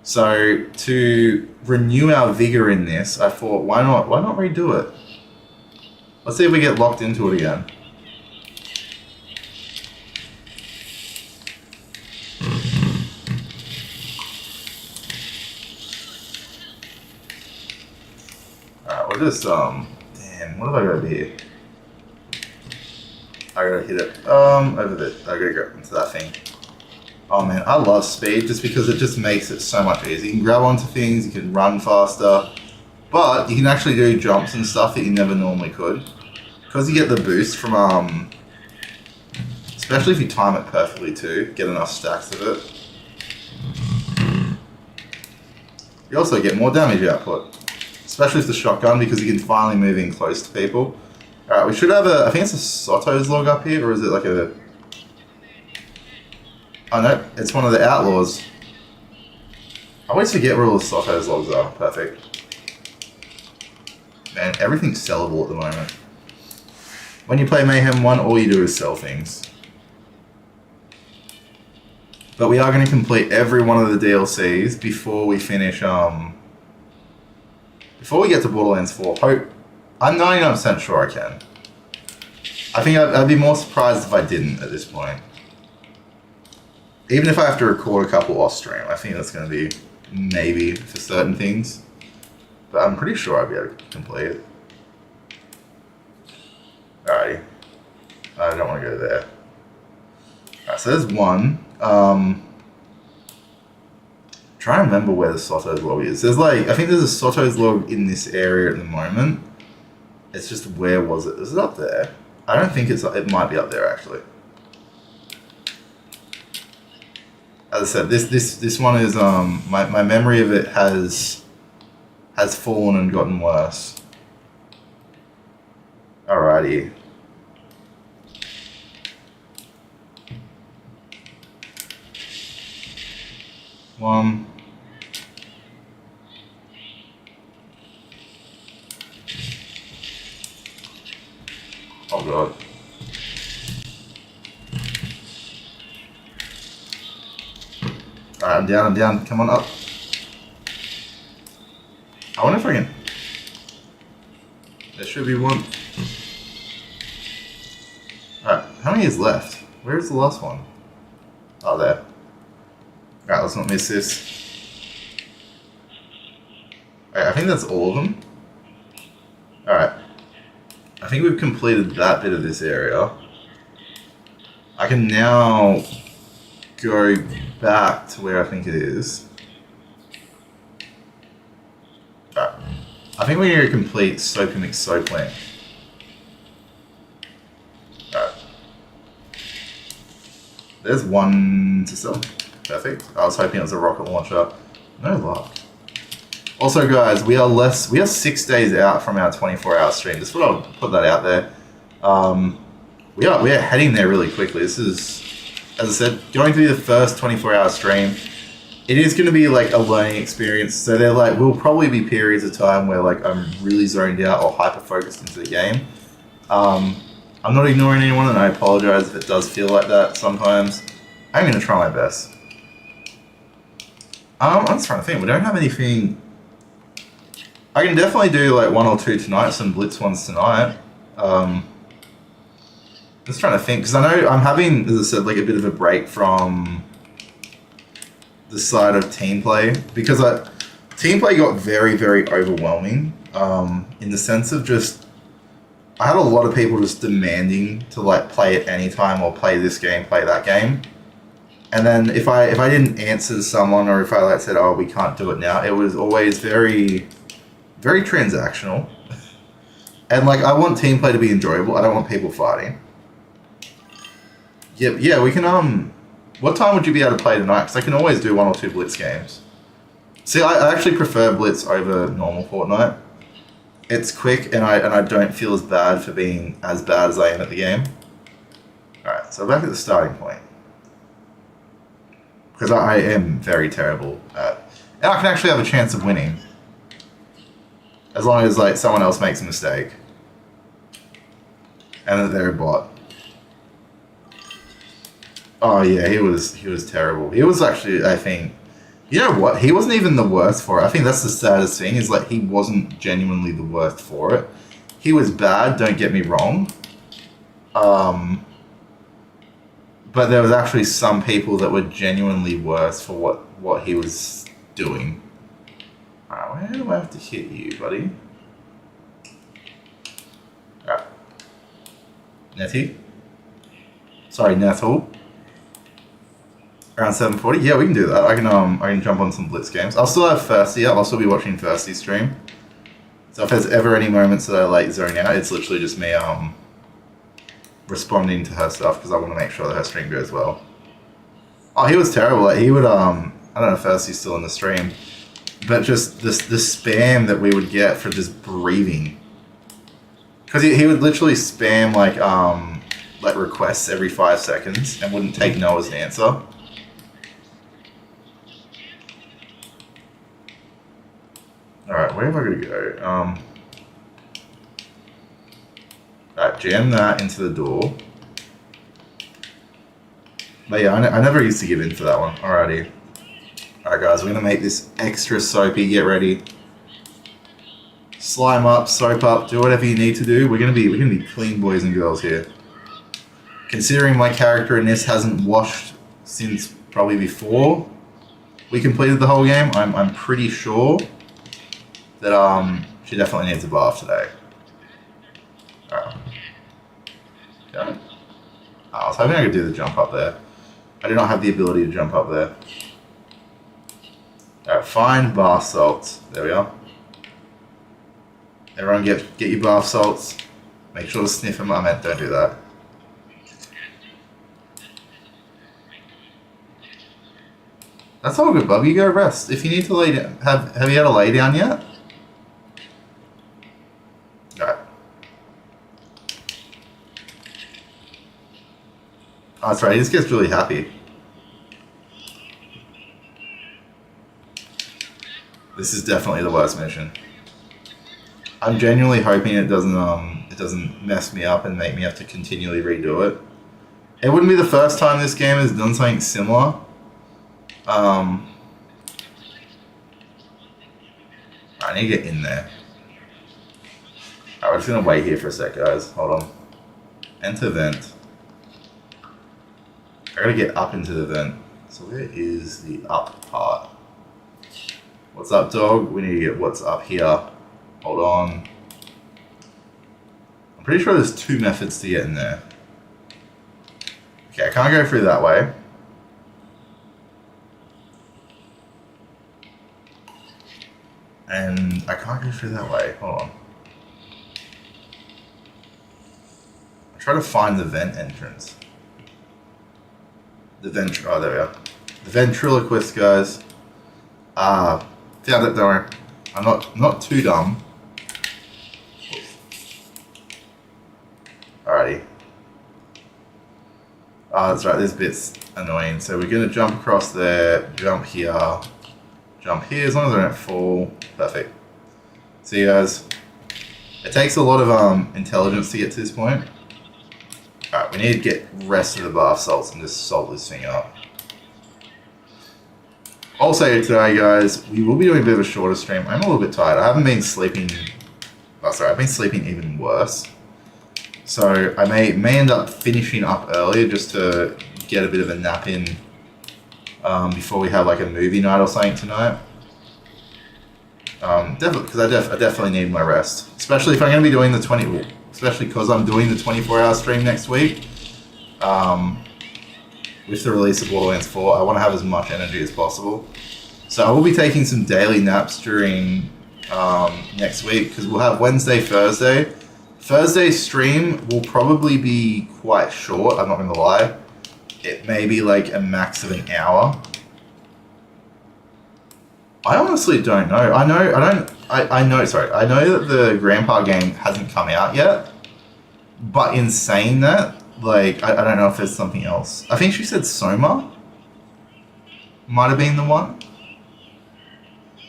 So to renew our vigor in this, I thought, why not redo it? Let's see if we get locked into it again. I'll just, damn, what have I got to be? I gotta hit it, over there. I gotta go into that thing. Oh man, I love speed just because it just makes it so much easier. You can grab onto things, you can run faster, but you can actually do jumps and stuff that you never normally could. Because you get the boost from, especially if you time it perfectly too, get enough stacks of it. You also get more damage output, especially with the shotgun because you can finally move in close to people. Alright, we should have I think it's a Soto's log up here, or is it like a... Oh no, it's one of the outlaws. I always forget where all the Soto's logs are. Perfect. Man, everything's sellable at the moment. When you play Mayhem 1, all you do is sell things. But we are going to complete every one of the DLCs before we finish, before we get to Borderlands 4. I'm 99% sure I can. I think I'd be more surprised if I didn't at this point. Even if I have to record a couple off stream, I think that's going to be maybe for certain things. But I'm pretty sure I'll be able to complete it. Alrighty. I don't want to go there. Alright, so there's one. Try and remember where the Soto's log is. There's like, I think there's a Soto's log in this area at the moment. It's just, where was it? Is it up there? I don't think it might be up there actually. As I said, this one is, my memory of it has fallen and gotten worse. Alrighty. One. Oh god. Alright, I'm down. Come on up. I wonder if I can... There should be one. Alright, how many is left? Where's the last one? Oh, there. Alright, let's not miss this. Alright, I think that's all of them. Alright. I think we've completed that bit of this area. I can now go back to where I think it is. Alright. I think we need to complete Soap and Mix Soap Plant. Alright. There's one to sell. Perfect. I was hoping it was a rocket launcher. No luck. Also, guys, we are 6 days out from our 24-hour stream. Just thought I'd put that out there. We are heading there really quickly. This is, as I said, going to be the first 24-hour stream. It is going to be like a learning experience. So there will probably be periods of time where like I'm really zoned out or hyper focused into the game. I'm not ignoring anyone, and I apologize if it does feel like that sometimes. I'm going to try my best. I'm just trying to think. We don't have anything. I can definitely do like 1 or 2 tonight, some blitz ones tonight. Just trying to think, because I know I'm having, as I said, like a bit of a break from the side of team play, because team play got very, very overwhelming, in the sense of just, I had a lot of people just demanding to like play at any time or play this game, play that game. And then if I didn't answer someone, or if I like said, oh, we can't do it now, it was always very, very transactional. And like, I want team play to be enjoyable. I don't want people fighting. Yeah, we can, what time would you be able to play tonight? Because I can always do 1 or 2 Blitz games. See, I actually prefer Blitz over normal Fortnite. It's quick, and I don't feel as bad for being as bad as I am at the game. Alright, so back at the starting point. Because I am very terrible at... And I can actually have a chance of winning. As long as like someone else makes a mistake. And that they're a bot. Oh yeah, he was terrible. He was actually, I think... You know what? He wasn't even the worst for it. I think that's the saddest thing, is like he wasn't genuinely the worst for it. He was bad, don't get me wrong. But there was actually some people that were genuinely worse for what he was doing. Alright, where do I have to hit you, buddy? Nettie. Sorry, Nettle. Around 7:40. Yeah, we can do that. I can jump on some Blitz games. I'll still have Thirsty up. I'll still be watching Thirsty stream. So if there's ever any moments that I like zone out, it's literally just me responding to her stuff because I want to make sure that her stream goes well. Oh, he was terrible. Like he would I don't know if Thirsty's still in the stream, but just the spam that we would get for just breathing. Because he would literally spam like requests every 5 seconds and wouldn't take no as an answer. Alright, where am I going to go? Alright, jam that into the door. But yeah, I never used to give in for that one. Alrighty. Alright guys, we're going to make this extra soapy. Get ready. Slime up, soap up, do whatever you need to do. We're gonna be clean boys and girls here. Considering my character in this hasn't washed since probably before we completed the whole game, I'm pretty sure that she definitely needs a bath today. Alright. Okay. I was hoping I could do the jump up there. I do not have the ability to jump up there. Alright, find bath salts. There we are. Everyone get your bath salts. Make sure to sniff them. I meant don't do that. That's all good, bub. You go rest. If you need to lay down, have you had a lay down yet? Alright. Oh, that's right. He just gets really happy. This is definitely the worst mission. I'm genuinely hoping it doesn't mess me up and make me have to continually redo it. It wouldn't be the first time this game has done something similar. I need to get in there. Alright, we're just gonna wait here for a sec, guys. Hold on. Enter vent. I gotta get up into the vent. So where is the up part? What's up, dog? We need to get what's up here. Hold on. I'm pretty sure there's 2 methods to get in there. Okay, I can't go through that way. And I can't go through that way. Hold on. I try to find the vent entrance. Oh, there we are. The ventriloquist, guys. Found it, don't worry. I'm not too dumb. Alrighty. Oh, that's right, this bit's annoying. So we're gonna jump across there, jump here, as long as I don't fall. Perfect. See you guys. It takes a lot of intelligence to get to this point. Alright, we need to get rest of the bath salts and just salt this thing up. Also today, guys, we will be doing a bit of a shorter stream. I'm a little bit tired. I haven't been sleeping. Oh, sorry, I've been sleeping even worse. So I may end up finishing up earlier just to get a bit of a nap in before we have like a movie night or something tonight. Definitely, because I definitely need my rest, especially if I'm going to be doing the especially because I'm doing the 24-hour stream next week. With the release of Borderlands 4, I want to have as much energy as possible. So I will be taking some daily naps during next week because we'll have Wednesday, Thursday. Thursday's stream will probably be quite short, I'm not going to lie. It may be like a max of an hour. I honestly don't know. I know that the Grandpa game hasn't come out yet. But in saying that, like, I don't know if there's something else. I think she said Soma might have been the one.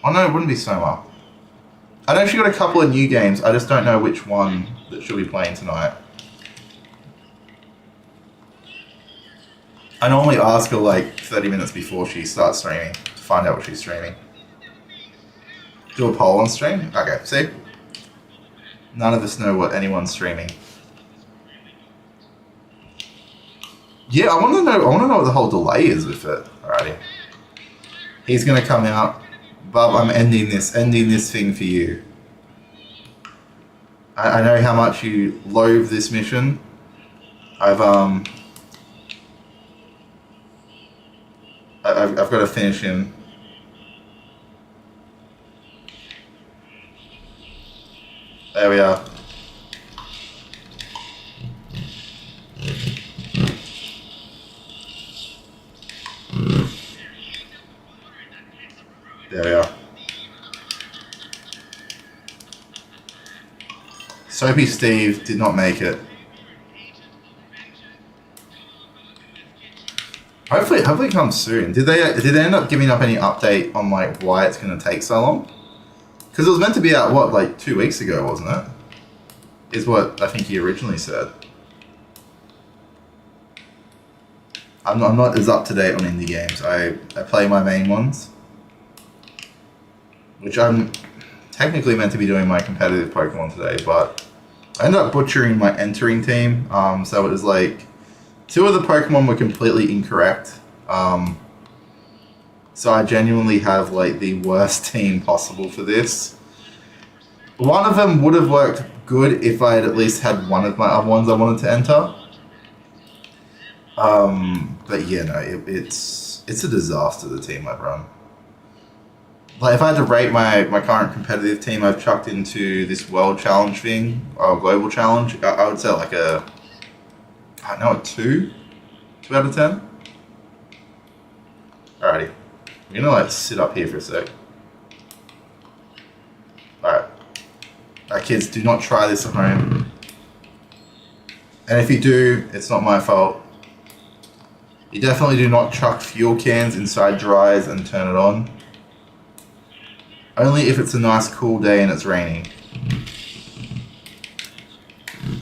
Oh no, it wouldn't be Soma. I know she got a couple of new games. I just don't know which one that she'll be playing tonight. I normally ask her like 30 minutes before she starts streaming to find out what she's streaming. Do a poll on stream? Okay, see? None of us know what anyone's streaming. Yeah, I want to know what the whole delay is with it. Alrighty. He's gonna come out. Bub, I'm ending this thing for you. I know how much you loathe this mission. I've got to finish him. There we are. There we are. Soapy Steve did not make it. Hopefully it comes soon. Did they end up giving up any update on like why it's going to take so long? Because it was meant to be out what, like 2 weeks ago, wasn't it? Is what I think he originally said. I'm not as up to date on indie games. I play my main ones, which I'm technically meant to be doing my competitive Pokemon today, but I ended up butchering my entering team. So it was like 2 of the Pokemon were completely incorrect. So I genuinely have like the worst team possible for this. One of them would have worked good if I had at least had one of my other ones I wanted to enter. But yeah, no, it's a disaster, the team I've run. Like, if I had to rate my current competitive team I've chucked into this world challenge thing, or global challenge, I would say like a 2 out of 10. Alrighty, I'm gonna like sit up here for a sec. Alright, kids, do not try this at home. And if you do, it's not my fault. You definitely do not chuck fuel cans inside dryers and turn it on. Only if it's a nice cool day and it's raining.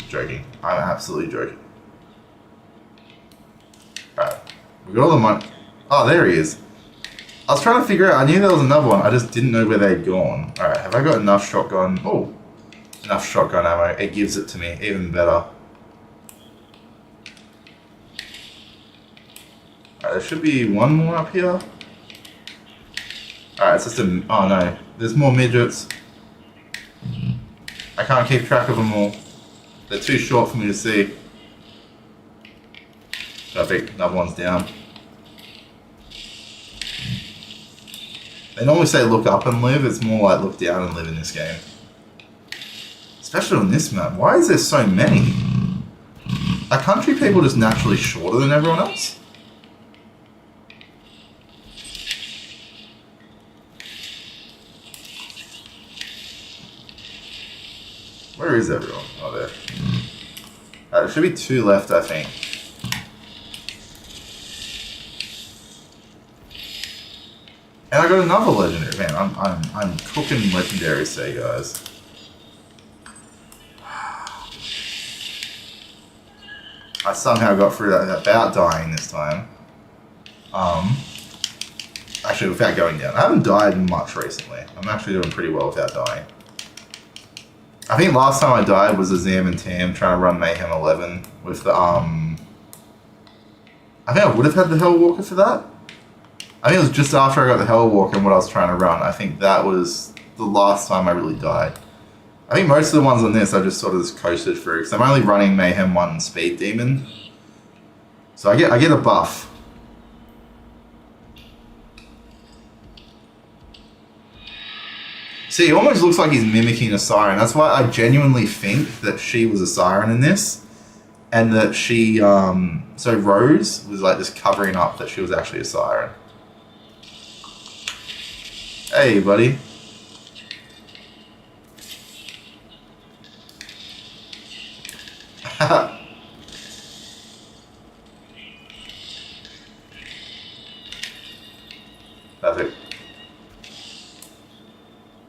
Joking. I'm absolutely joking. Alright. We got all the money. Oh, there he is. I was trying to figure out, I knew there was another one, I just didn't know where they'd gone. Alright, have I got enough shotgun? Oh, enough shotgun ammo. It gives it to me, even better. Alright, there should be one more up here. Alright, it's just a... Oh no, there's more midgets. I can't keep track of them all. They're too short for me to see. Perfect, another one's down. They normally say look up and live, it's more like look down and live in this game. Especially on this map. Why is there so many? Are country people just naturally shorter than everyone else? Where is everyone? Oh, there. There should be 2 left, I think. And I got another legendary. Man, I'm cooking legendaries today, guys. I somehow got through that without dying this time. Actually, without going down. I haven't died much recently. I'm actually doing pretty well without dying. I think last time I died was a Zam and Tam trying to run Mayhem 11 with the, I think I would have had the Hell Walker for that. I think it was just after I got the Hell Walker and what I was trying to run. I think that was the last time I really died. I think most of the ones on this I just sort of just coasted through, because I'm only running Mayhem 1 and Speed Demon. So I get a buff. See, it almost looks like he's mimicking a siren. That's why I genuinely think that she was a siren in this. And that she, so Rose was like just covering up that she was actually a siren. Hey, buddy. Perfect.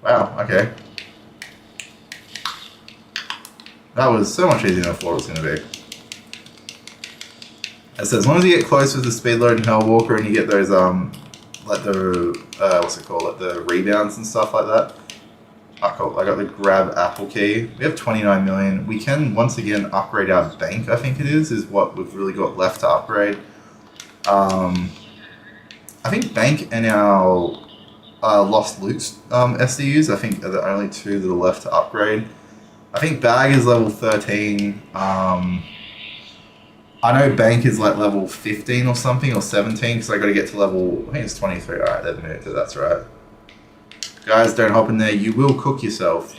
Wow, okay. That was so much easier than I thought it was going to be. It says, as long as you get close with the speed load and Hell Walker and you get those, like the, what's it called, like the rebounds and stuff like that. Ah, cool. I got the grab apple key. We have 29 million. We can once again upgrade our bank, I think it is what we've really got left to upgrade. I think bank and our lost loot SDUs, I think, are the only 2 that are left to upgrade. I think bag is level 13. I know bank is like level 15 or something, or 17, because I got to get to level, I think it's 23. Alright, they've moved it, that's right. Guys, don't hop in there, you will cook yourself.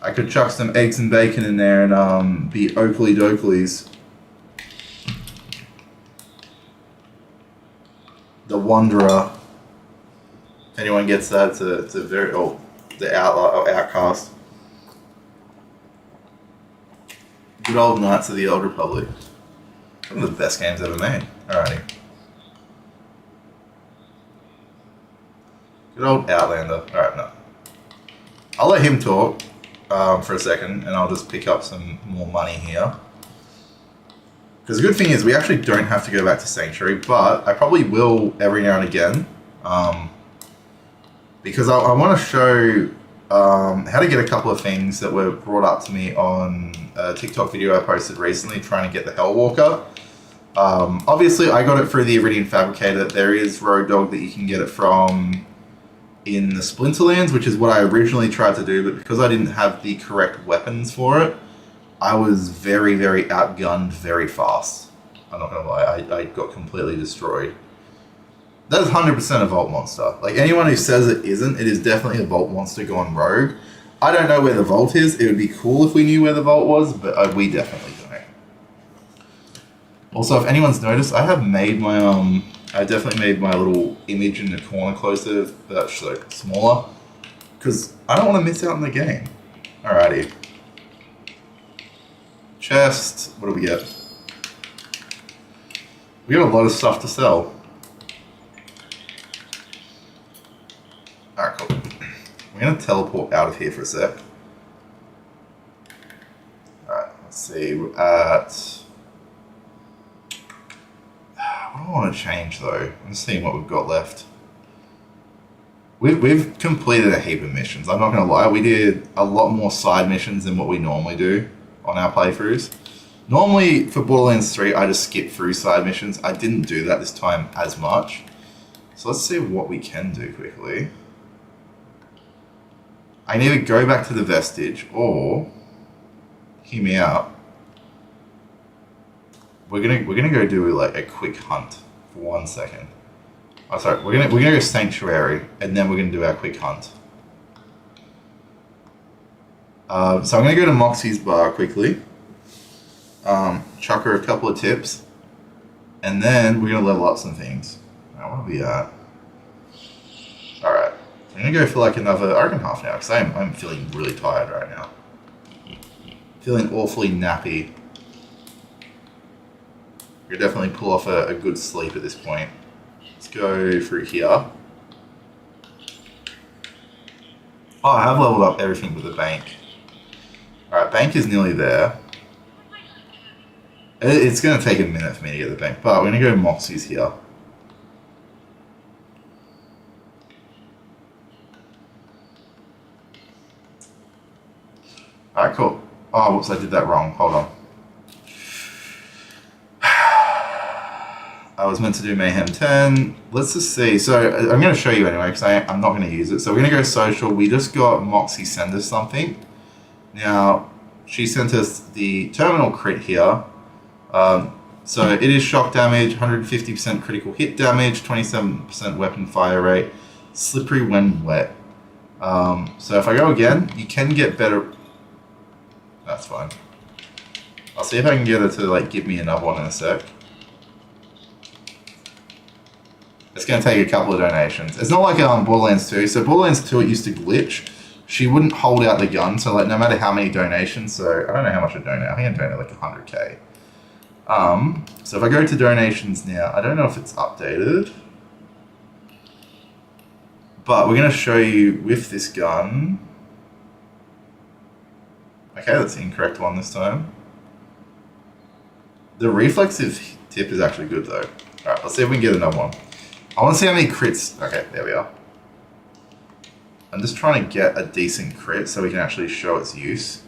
I could chuck some eggs and bacon in there and be Oakley Doakleys. The Wanderer. If anyone gets that, it's a very, the Outlaw, or Outcast. Good old Knights of the Old Republic. One of the best games ever made. Alrighty. Good old Outlander. Alright, no. I'll let him talk for a second, and I'll just pick up some more money here. Because the good thing is, we actually don't have to go back to Sanctuary, but I probably will every now and again. Because I want to show how to get a couple of things that were brought up to me on a TikTok video I posted recently trying to get the Hellwalker. Obviously, I got it through the Iridian Fabricator. There is Road Dog that you can get it from in the Splinterlands, which is what I originally tried to do, but because I didn't have the correct weapons for it, I was very, very outgunned very fast. I'm not gonna lie, I got completely destroyed. That is 100% a Vault monster. Like, anyone who says it isn't, it is definitely a Vault monster gone rogue. I don't know where the Vault is. It would be cool if we knew where the Vault was, but we definitely don't. Also, if anyone's noticed, I have made my, I definitely made my little image in the corner closer, so smaller, because I don't want to miss out on the game. Alrighty. Chest, what do we get? We got a lot of stuff to sell. Alright, cool. We're going to teleport out of here for a sec. Alright, let's see. We're at... What do I want to change, though? I'm just seeing what we've got left. We've completed a heap of missions. I'm not going to lie. We did a lot more side missions than what we normally do on our playthroughs. Normally, for Borderlands 3, I just skip through side missions. I didn't do that this time as much. So let's see what we can do quickly. I can either go back to the Vestige, or... Hear me out. We're gonna go do like a quick hunt for 1 second. Oh, sorry. We're gonna go Sanctuary, and then we're gonna do our quick hunt. So I'm gonna go to Moxie's bar quickly. Chuck her a couple of tips, and then we're gonna level up some things. Right, what are we at? All right. I'm gonna go for like another hour and a half now, because I'm feeling really tired right now. Feeling awfully nappy. We could definitely pull off a good sleep at this point. Let's go through here. Oh, I have leveled up everything with the bank. Alright, bank is nearly there. It's going to take a minute for me to get the bank, but we're going to go Moxie's here. Alright, cool. Oh, whoops, I did that wrong. Hold on. I was meant to do Mayhem 10. Let's just see. So I'm going to show you anyway, because I'm not going to use it. So we're going to go social. We just got Moxie send us something. Now, she sent us the terminal crit here. So it is shock damage, 150% critical hit damage, 27% weapon fire rate, slippery when wet. So if I go again, you can get better... That's fine. I'll see if I can get her to like give me another one in a sec. It's going to take a couple of donations. It's not like Borderlands 2. So Borderlands 2, it used to glitch. She wouldn't hold out the gun, so like no matter how many donations, so I don't know how much I donate. I think I donate like 100k. So if I go to donations now, I don't know if it's updated. But we're going to show you with this gun. Okay, that's the incorrect one this time. The reflexive tip is actually good though. Alright, let's see if we can get another one. I want to see how many crits... Okay, there we are. I'm just trying to get a decent crit so we can actually show its use.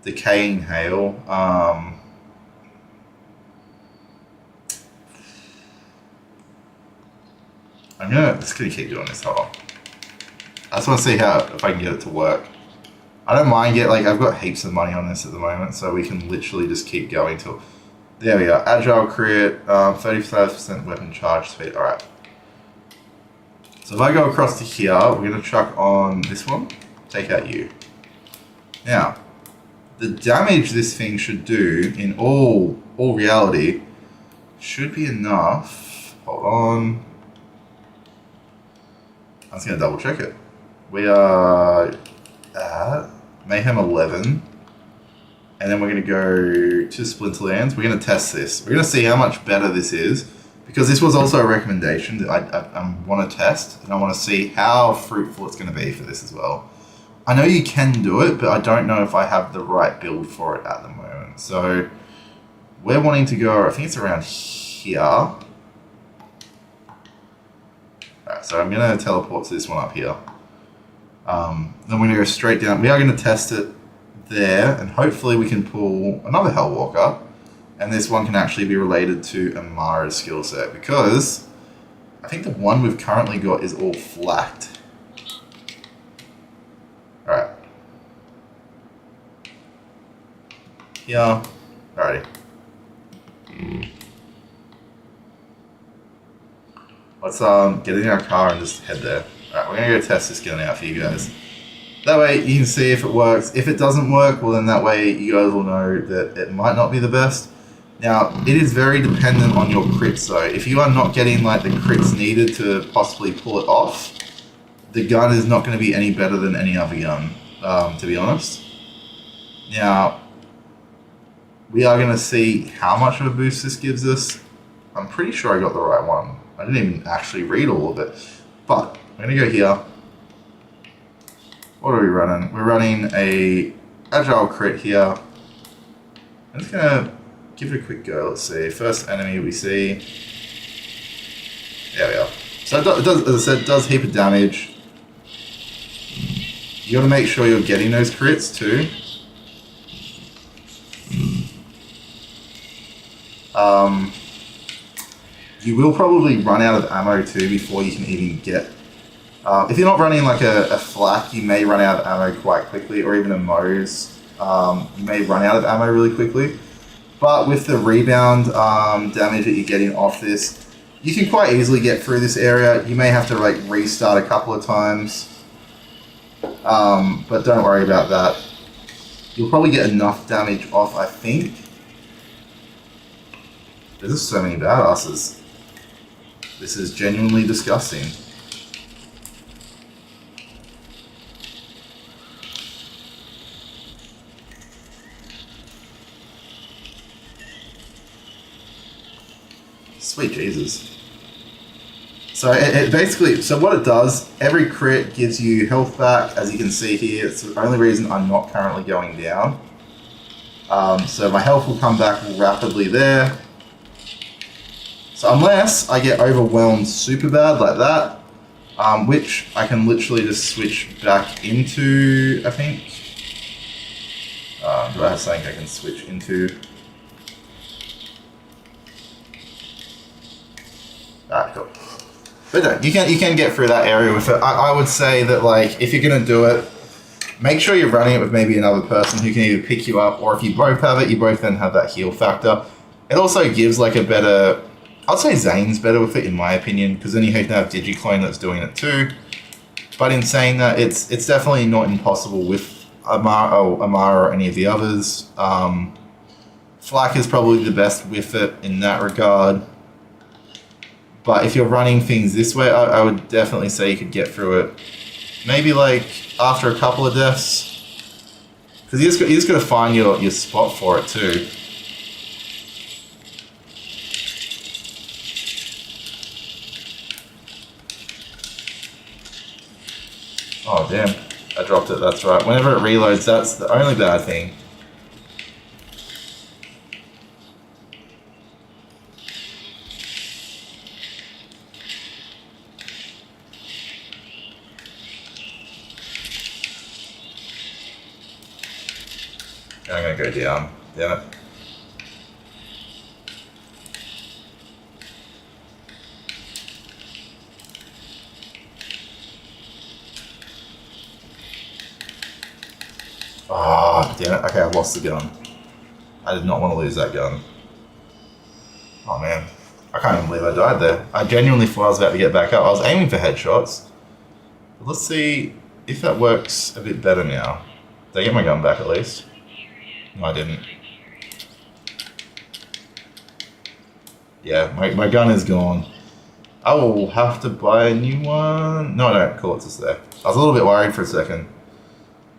Decaying Hail. I'm just gonna keep doing this. Hold on. I just want to see if I can get it to work. I don't mind I've got heaps of money on this at the moment, so we can literally just keep going till. There we are. Agile crit, 35% weapon charge speed. All right. So if I go across to here, we're gonna chuck on this one. Take out you. Now, the damage this thing should do in all reality should be enough. Hold on. I'm just gonna double check it. We are at Mayhem 11. And then we're going to go to Splinterlands. We're going to test this. We're going to see how much better this is. Because this was also a recommendation that I want to test. And I want to see how fruitful it's going to be for this as well. I know you can do it, but I don't know if I have the right build for it at the moment. So we're wanting to go, I think it's around here. Alright, so I'm going to teleport to this one up here. Then we're going to go straight down. We are going to test it there, and hopefully we can pull another Hellwalker, and this one can actually be related to Amara's skill set, because I think the one we've currently got is all flacked. Alright. Yeah. Alrighty. Let's get in our car and just head there. Alright, we're gonna go test this gun out for you guys. That way you can see if it works. If it doesn't work, well then that way you guys will know that it might not be the best. Now, it is very dependent on your crits though. If you are not getting like the crits needed to possibly pull it off, the gun is not going to be any better than any other gun, to be honest. Now, we are going to see how much of a boost this gives us. I'm pretty sure I got the right one. I didn't even actually read all of it. But, I'm going to go here. What are we running? We're running a agile crit here. I'm just going to give it a quick go. Let's see. First enemy we see. There we are. So it does, as I said, it does heap of damage. You got to make sure you're getting those crits too. You will probably run out of ammo too before you can even get. If you're not running like a flak, you may run out of ammo quite quickly, or even a Mose. You may run out of ammo really quickly. But with the rebound damage that you're getting off this, you can quite easily get through this area. You may have to like restart a couple of times. But don't worry about that. You'll probably get enough damage off, I think. There's just so many badasses. This is genuinely disgusting. Sweet Jesus. So it basically, so what it does, every crit gives you health back, as you can see here. It's the only reason I'm not currently going down. So my health will come back rapidly there. So unless I get overwhelmed super bad like that, which I can literally just switch back into, I think. Do I have something I can switch into? Alright, cool. But no, you can get through that area with it. I would say that like if you're gonna do it, make sure you're running it with maybe another person who can either pick you up, or if you both have it, you both then have that heal factor. It also gives like a better, I'd say Zane's better with it in my opinion, because then you have to have Digiclone that's doing it too. But in saying that, it's definitely not impossible with Amara or any of the others. Flak is probably the best with it in that regard. But if you're running things this way, I would definitely say you could get through it. Maybe like after a couple of deaths. Because you just got to find your spot for it too. Oh damn, I dropped it, that's right. Whenever it reloads, that's the only bad thing. I'm gonna go down, damn it. Oh, damn it. Okay, I lost the gun. I did not want to lose that gun. Oh, man. I can't even believe I died there. I genuinely thought I was about to get back up. I was aiming for headshots. But let's see if that works a bit better now. Did I get my gun back at least? No, I didn't. Yeah, my gun is gone. I will have to buy a new one. No, I don't. Cool, it's just there. I was a little bit worried for a second.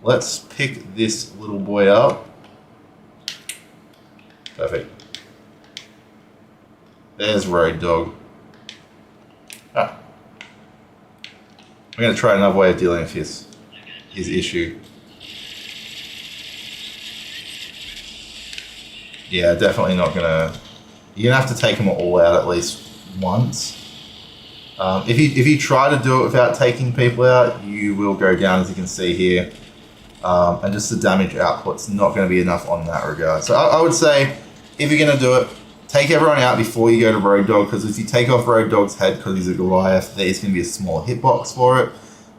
Let's pick this little boy up. Perfect. There's Road Dog. Ah. I'm going to try another way of dealing with his issue. Yeah, definitely not going to... You're going to have to take them all out at least once. If you try to do it without taking people out, you will go down, as you can see here. And just the damage output's not going to be enough on that regard. So I would say, if you're going to do it, take everyone out before you go to Road Dog, because if you take off Road Dog's head because he's a Goliath, there's going to be a small hitbox for it.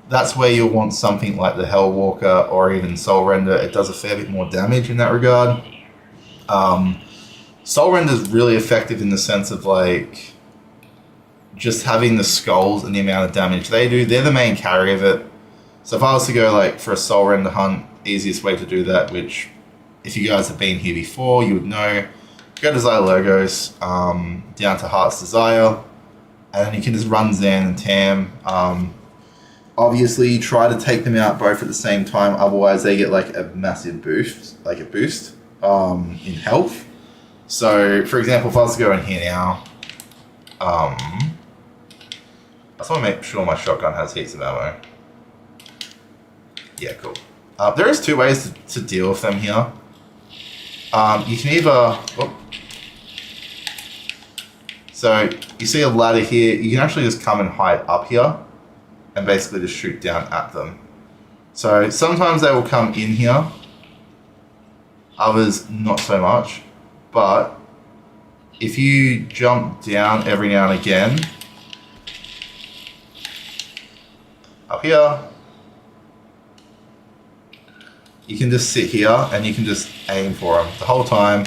That's where you'll want something like the Hellwalker or even Soul Render. It does a fair bit more damage in that regard. Soul Render is really effective in the sense of like just having the skulls and the amount of damage they do. They're the main carry of it. So if I was to go like for a Soul Render hunt, easiest way to do that, which if you guys have been here before, you would know, go to Desire Logos, down to Heart's Desire, and then you can just run Zan and Tam. Obviously, try to take them out both at the same time, otherwise they get like a massive boost, in health. So, for example, if I was to go in here now, I just want to make sure my shotgun has heaps of ammo. Yeah, cool. There is two ways to deal with them here. You can either... So, you see a ladder here, you can actually just come and hide up here and basically just shoot down at them. So, sometimes they will come in here, others not so much, but if you jump down every now and again, up here, you can just sit here and you can just aim for them the whole time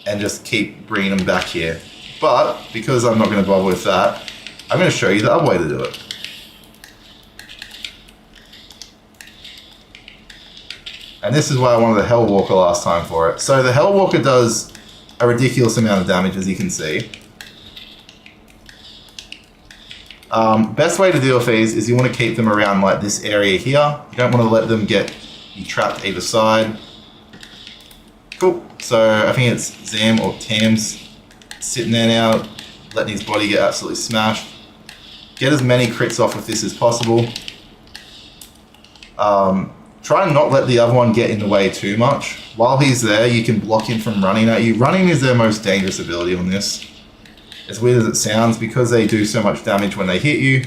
and just keep bringing them back here. But because I'm not going to bother with that, I'm going to show you the other way to do it. And this is why I wanted the Hellwalker last time for it. So the Hellwalker does a ridiculous amount of damage, as you can see. Best way to deal with these is you want to keep them around like this area here. You don't want to let them get you trapped either side. Cool. So I think it's Zam or Tam's sitting there now, letting his body get absolutely smashed. Get as many crits off with this as possible. Try and not let the other one get in the way too much. While he's there, you can block him from running at you. Running is their most dangerous ability on this. As weird as it sounds, because they do so much damage when they hit you,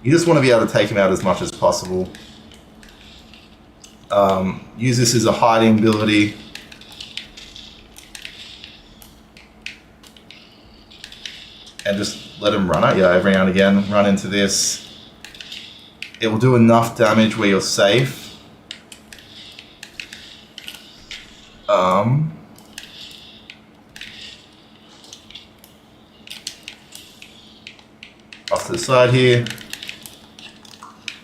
you just want to be able to take them out as much as possible. Use this as a hiding ability. And just let them run at you every now and again. Run into this. It will do enough damage where you're safe. Off to the side here.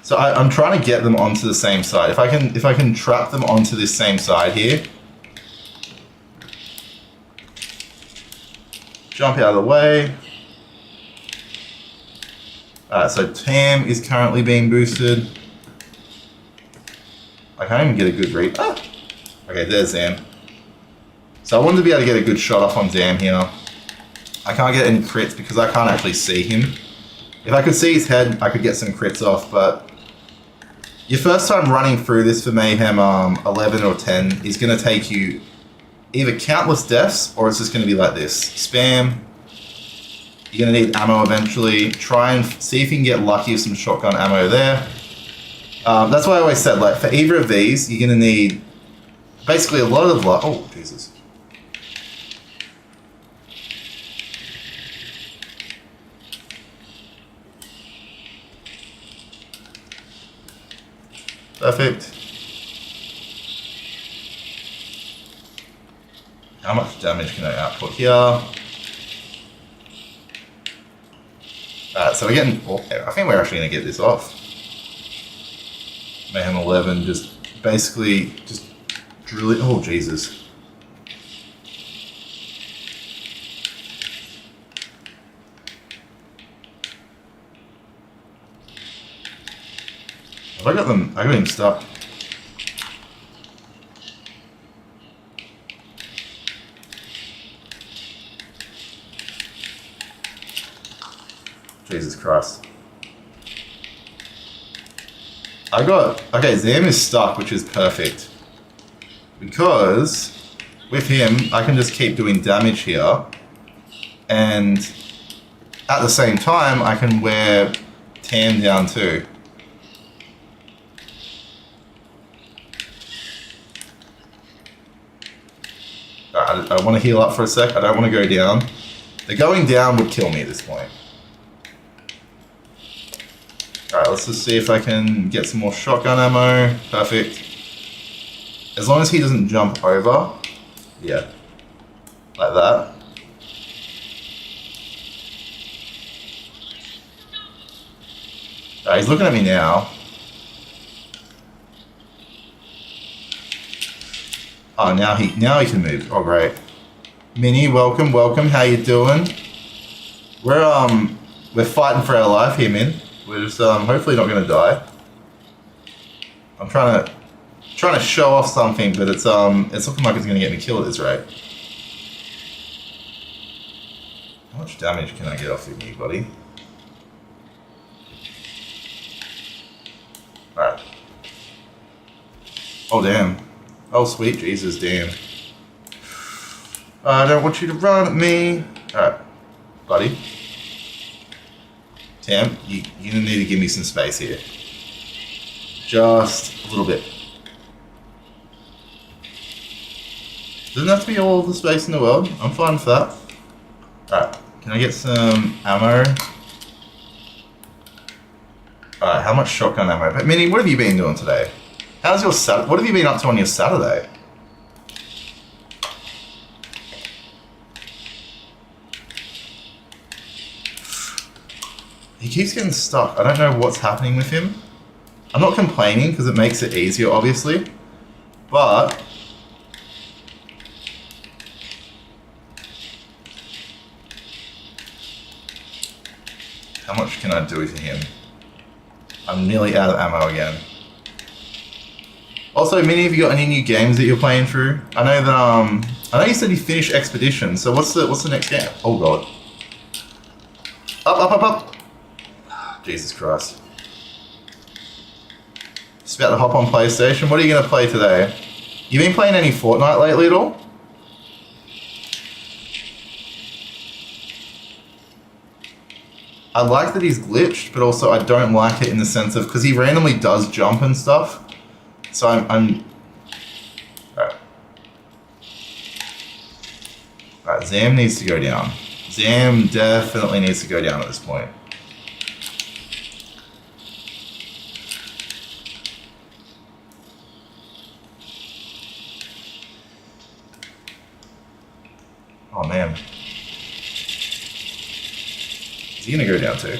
So I'm trying to get them onto the same side. If I can trap them onto this same side here. Jump out of the way. So Tam is currently being boosted. I can't even get a good read. Ah! Okay, there's Zam. So I wanted to be able to get a good shot off on Zam here. I can't get any crits because I can't actually see him. If I could see his head, I could get some crits off, but your first time running through this for Mayhem 11 or 10 is going to take you either countless deaths or it's just going to be like this. Spam. You're going to need ammo eventually. Try and see if you can get lucky with some shotgun ammo there. That's why I always said, like, for either of these, you're going to need basically a lot of luck. Oh, Jesus. Perfect. How much damage can I output here? Alright, so we're getting... Oh, I think we're actually going to get this off. Mayhem 11, just basically just drill it. Oh, Jesus. I got him stuck. Jesus Christ. Okay, Zam is stuck, which is perfect. Because with him, I can just keep doing damage here. And at the same time, I can wear Tam down too. I want to heal up for a sec. I don't want to go down. The going down would kill me at this point. Alright, let's just see if I can get some more shotgun ammo. Perfect. As long as he doesn't jump over. Yeah. Like that. Alright, he's looking at me now. Oh, now he can move. Oh, great. Minnie, welcome. How you doing? We're fighting for our life here, Min. We're just hopefully not gonna die. I'm trying to show off something, but it's looking like it's gonna get me killed at this rate. How much damage can I get off of you, buddy? Alright. Oh, damn. Oh, sweet Jesus, damn. I don't want you to run at me. Alright, buddy. Tam, you need to give me some space here. Just a little bit. Doesn't have to be all the space in the world. I'm fine with that. Alright, can I get some ammo? Alright, how much shotgun ammo? But Minnie, what have you been doing today? How's your what have you been up to on your Saturday? He keeps getting stuck. I don't know what's happening with him. I'm not complaining because it makes it easier, obviously. But how much can I do to him? I'm nearly out of ammo again. Also, Minnie, have you got any new games that you're playing through? I know that I know you said you finished Expedition. So what's the next game? Oh god. Up. Jesus Christ. Just about to hop on PlayStation. What are you gonna play today? You been playing any Fortnite lately at all? I like that he's glitched, but also I don't like it in the sense of because he randomly does jump and stuff. So I'm alright. Alright, Zam needs to go down. Zam definitely needs to go down at this point. Oh man. Is he gonna go down too?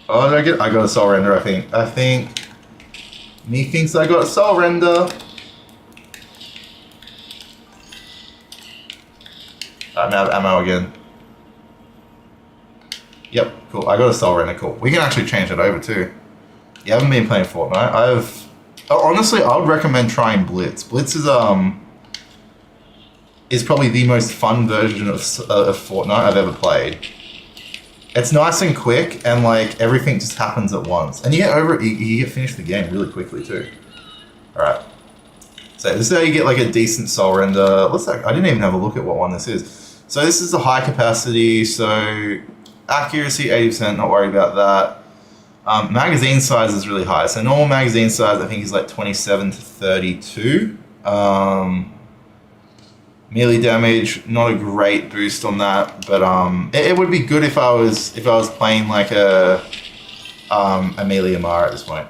Oh, did I get? I got a soul render, I think. Me thinks I got a soul render. I'm out of ammo again. Yep, cool. I got a soul render, cool. We can actually change it over too. You haven't been playing Fortnite. Honestly, I would recommend trying Blitz. Blitz is probably the most fun version of Fortnite I've ever played. It's nice and quick, and like everything just happens at once, and you get over it. You get finished the game really quickly too. All right, so this is how you get like a decent soul render. I didn't even have a look at what one this is. So this is the high capacity. So accuracy 80%. Not worried about that. Magazine size is really high. So normal magazine size I think is like 27 to 32. Melee damage, not a great boost on that, but it would be good if I was playing like a melee Amara at this point.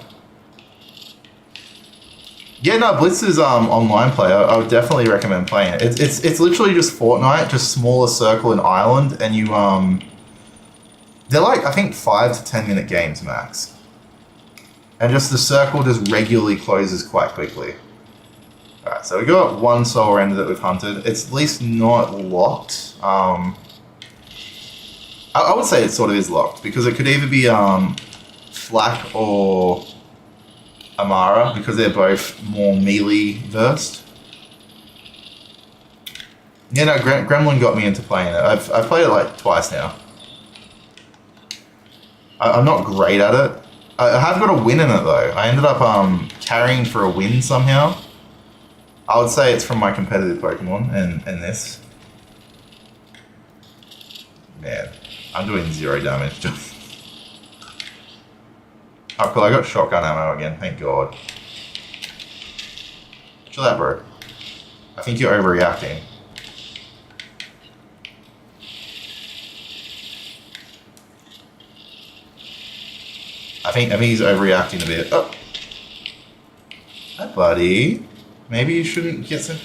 Yeah, no, Blitz is online play. I would definitely recommend playing it. It's literally just Fortnite, just smaller circle and island, and you they're like I think 5 to 10 minute games max, and just the circle just regularly closes quite quickly. All right, so we got one soul render that we've hunted. It's at least not locked. I would say it sort of is locked because it could either be Flak or Amara because they're both more melee versed. Yeah, no, Gremlin got me into playing it. I've played it like twice now. I'm not great at it. I have got a win in it though. I ended up carrying for a win somehow. I would say it's from my competitive Pokemon and this. Man, I'm doing 0 damage. Oh cool, I got shotgun ammo again, thank God. Chill out, bro. I think you're overreacting. I think he's overreacting a bit. Oh. Hi, buddy. Maybe you shouldn't get some...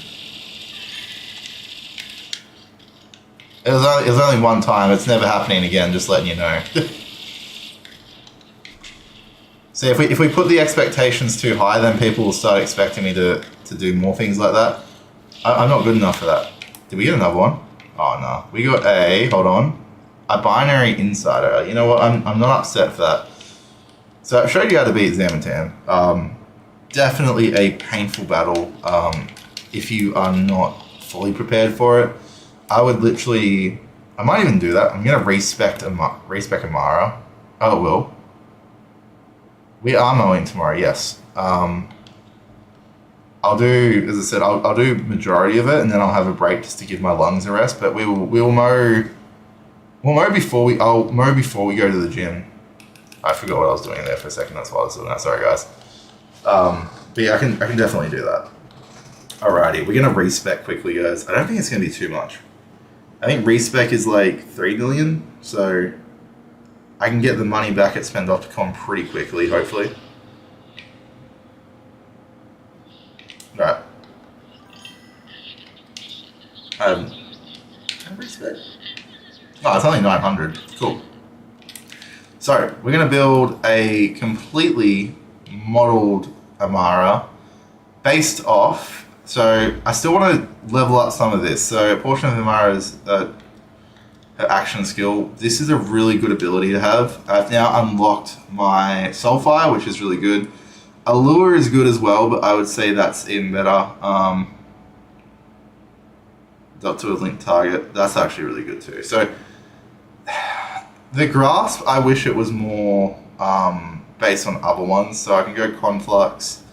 It was only one time, it's never happening again, just letting you know. So if we put the expectations too high, then people will start expecting me to do more things like that. I'm not good enough for that. Did we get another one? Oh no, we got hold on, a binary insider. You know what, I'm not upset for that. So I've showed you how to beat Zamantam. Definitely a painful battle if you are not fully prepared for it. I would literally, I might even do that. I'm gonna respec Amara. Oh, it will. We are mowing tomorrow, yes. I'll do, as I said, I'll do majority of it, and then I'll have a break just to give my lungs a rest. But we'll mow. We'll mow before we. I'll mow before we go to the gym. I forgot what I was doing there for a second. That's why I was doing that. Sorry, guys. But yeah, I can definitely do that. Alrighty, we're gonna respec quickly, guys. I don't think it's gonna be too much. I think respec is like 3 million, so I can get the money back at spend.com pretty quickly, hopefully. Right. Respec. Oh, it's only 900. Cool. So we're gonna build a completely modeled Amara based off. So I still want to level up some of this. So a portion of Amara's her action skill. This is a really good ability to have. I've now unlocked my Soulfire, which is really good. Allure is good as well, but I would say that's even better. Up to a linked target. That's actually really good too. So the Grasp, I wish it was more based on other ones. So I can go Conflux.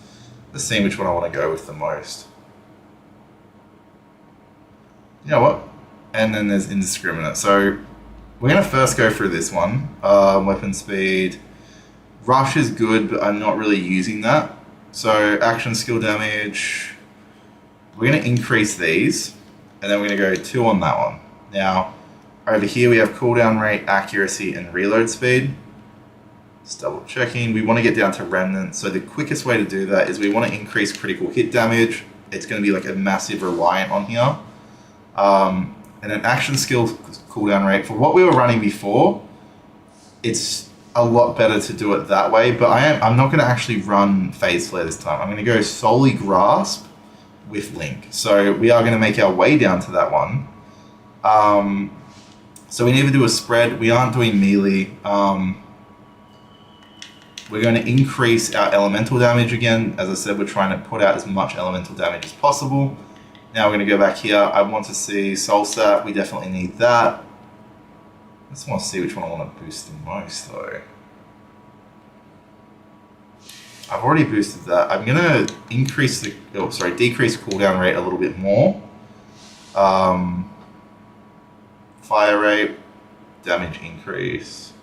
Let's see which one I want to go with the most. You know what? And then there's Indiscriminate. So we're going to first go through this one. Weapon speed. Rush is good, but I'm not really using that. So action skill damage. We're going to increase these. And then we're going to go 2 on that one. Now, over here we have cooldown rate, accuracy, and reload speed. Just double checking. We want to get down to Remnant. So the quickest way to do that is we want to increase critical hit damage. It's going to be like a massive reliant on here. And an action skill cooldown rate. For what we were running before, it's a lot better to do it that way. But I'm not going to actually run Phase Flare this time. I'm going to go solely Grasp with Link. So we are going to make our way down to that one. So we need to do a spread. We aren't doing melee. We're going to increase our elemental damage again. As I said, we're trying to put out as much elemental damage as possible. Now we're going to go back here. I want to see Soul Sap. We definitely need that. I just want to see which one I want to boost the most though. I've already boosted that. I'm going to increase the, decrease cooldown rate a little bit more. Fire rate, damage increase.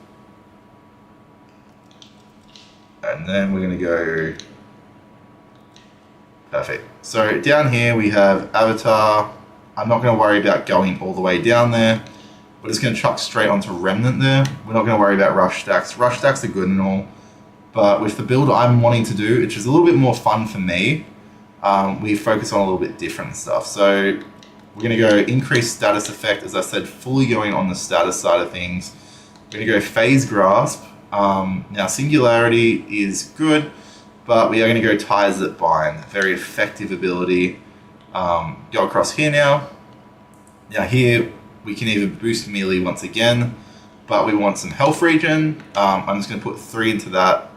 And then we're going to go, perfect. So down here we have Avatar. I'm not going to worry about going all the way down there. We're just going to chuck straight onto Remnant there. We're not going to worry about rush stacks. Rush stacks are good and all. But with the build I'm wanting to do, which is a little bit more fun for me, we focus on a little bit different stuff. So we're going to go increase status effect, as I said, fully going on the status side of things. We're going to go phase grasp. Now singularity is good, but we are going to go ties that bind. Very effective ability. Go across here now. Now here we can either boost melee once again, but we want some health regen. I'm just going to put 3 into that.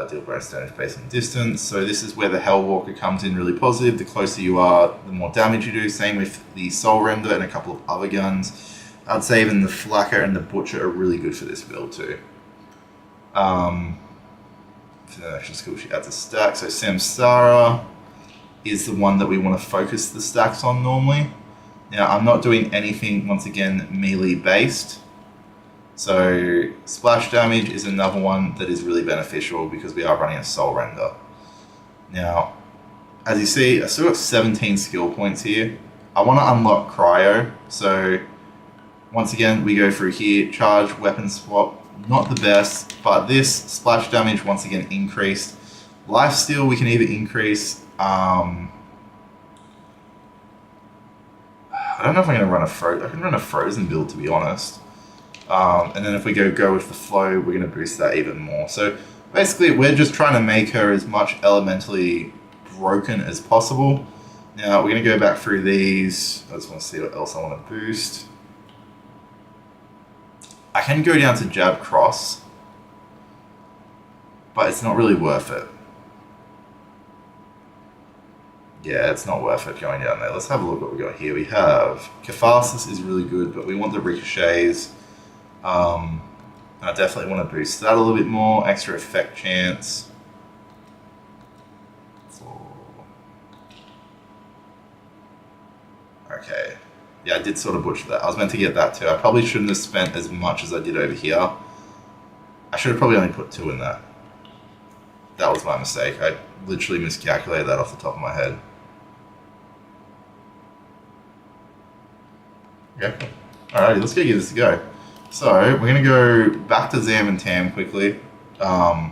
Deal bonus damage based on distance. So this is where the Hellwalker comes in really positive. The closer you are, the more damage you do. Same with the Soul Render and a couple of other guns. I'd say even the Flacker and the Butcher are really good for this build too. For the action skill, she adds a stack. So Samsara is the one that we want to focus the stacks on normally. Now I'm not doing anything, once again, melee based. So splash damage is another one that is really beneficial because we are running a Soul Render. Now, as you see, I still got 17 skill points here. I want to unlock Cryo. So once again, we go through here, charge, weapon swap, not the best, but this splash damage once again increased. Lifesteal we can either increase. I don't know if I'm going to run I can run a frozen build, to be honest. And then if we go with the flow, we're going to boost that even more. So basically, we're just trying to make her as much elementally broken as possible. Now, we're going to go back through these. I just want to see what else I want to boost. I can go down to jab cross, but it's not really worth it. Yeah, it's not worth it going down there. Let's have a look what we got here. We have Catharsis is really good, but we want the ricochets. I definitely want to boost that a little bit more. Extra effect chance. Okay. Yeah, I did sort of butcher that. I was meant to get that too. I probably shouldn't have spent as much as I did over here. I should have probably only put 2 in that. That was my mistake. I literally miscalculated that off the top of my head. Okay. Alrighty, let's go give this a go. So, we're going to go back to Zam and Tam quickly. Where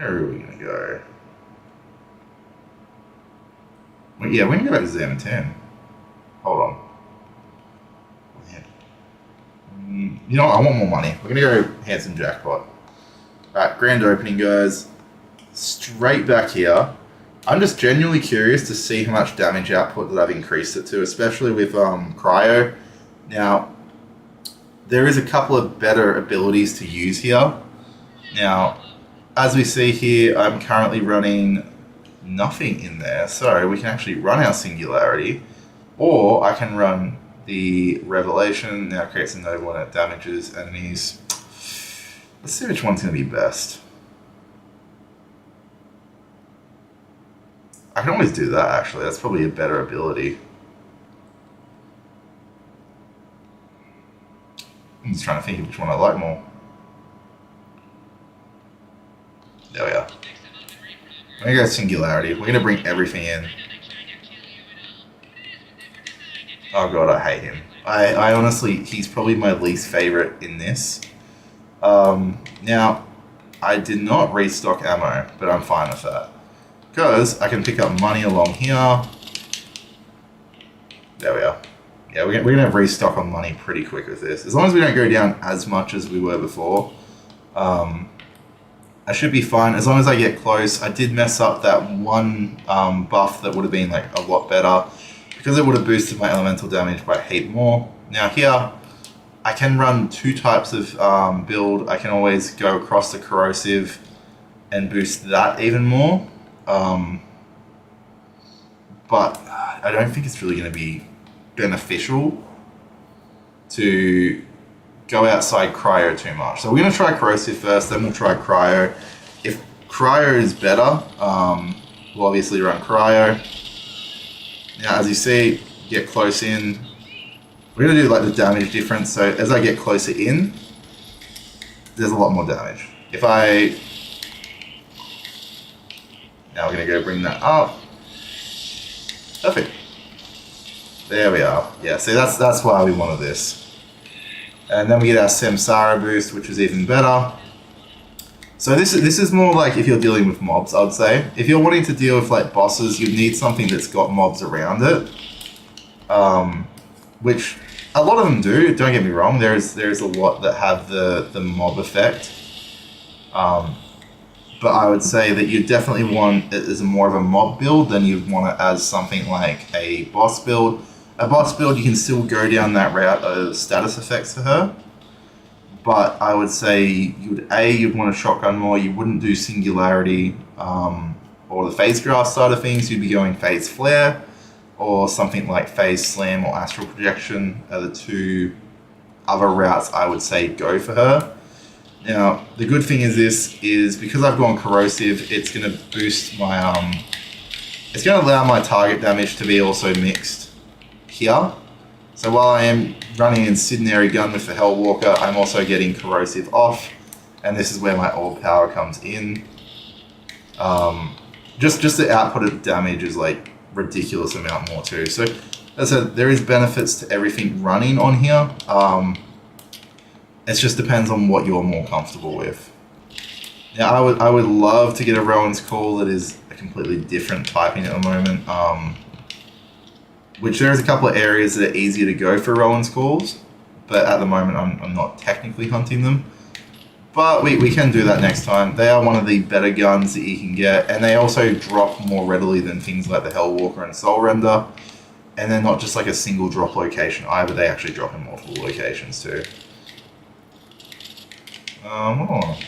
are we going to go? Well, yeah, we're going to go back to Zam and Tam. Hold on. Yeah. You know what? I want more money. We're going to go Handsome Jackpot. Alright, grand opening, guys. Straight back here. I'm just genuinely curious to see how much damage output that I've increased it to, especially with Cryo. Now, there is a couple of better abilities to use here. Now, as we see here, I'm currently running nothing in there, so we can actually run our Singularity, or I can run the Revelation. Now it creates a notable and it damages enemies. Let's see which one's going to be best. I can always do that, actually. That's probably a better ability. I'm just trying to think of which one I like more. There we are. We're going to go Singularity. We're going to bring everything in. Oh god, I hate him. I honestly, he's probably my least favorite in this. Now, I did not restock ammo, but I'm fine with that. Because I can pick up money along here. There we are. Yeah, we're going to restock on money pretty quick with this. As long as we don't go down as much as we were before, I should be fine. As long as I get close. I did mess up that one buff that would have been like a lot better, because it would have boosted my elemental damage by a heap more. Now here, I can run 2 types of build. I can always go across the corrosive and boost that even more. But I don't think it's really going to be beneficial to go outside Cryo too much. So we're going to try corrosive first, then we'll try Cryo. If Cryo is better, we'll obviously run Cryo. Now as you see, get close in. We're going to do like the damage difference. So as I get closer in, there's a lot more damage. If I... Now we're going to go bring that up. Perfect. There we are. Yeah, see that's why we wanted this. And then we get our Samsara boost, which is even better. So this is more like if you're dealing with mobs, I'd say. If you're wanting to deal with like bosses, you need something that's got mobs around it. Which a lot of them do, don't get me wrong, there's a lot that have the mob effect. But I would say that you definitely want it as more of a mob build than you'd want it as something like a boss build. A boss build, you can still go down that route of status effects for her. But I would say you'd want a shotgun more. You wouldn't do singularity or the phase graph side of things. You'd be going phase flare or something like phase slam or astral projection are the two other routes I would say go for her. Now the good thing is because I've gone corrosive, it's going to boost my it's going to allow my target damage to be also mixed here. So while I am running incendiary gun with the Hellwalker, I'm also getting corrosive off, and this is where my orb power comes in. Just the output of damage is like ridiculous amount more too. So as I said, there is benefits to everything running on here. It just depends on what you're more comfortable with. Now I would love to get a Rowan's Call that is a completely different typing at the moment. Which there's a couple of areas that are easier to go for Rowan's Calls, but at the moment I'm not technically hunting them. But we can do that next time. They are one of the better guns that you can get, and they also drop more readily than things like the Hellwalker and Soul Render. And they're not just like a single drop location either, they actually drop in multiple locations too. I'm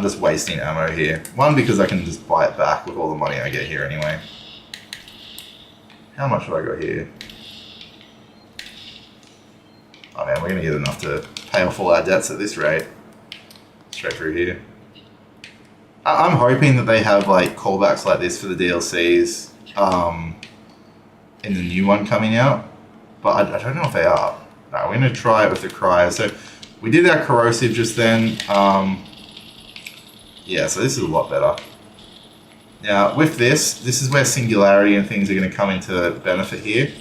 just wasting ammo here. One, because I can just buy it back with all the money I get here anyway. How much have I got here? Oh man, we're gonna get enough to pay off all our debts at this rate. Straight through here. I'm hoping that they have like callbacks like this for the DLCs in the new one coming out, but I don't know if they are. No, we're gonna try it with the Crier. So we did our corrosive just then. Yeah, so this is a lot better. Now, with this is where singularity and things are going to come into benefit here.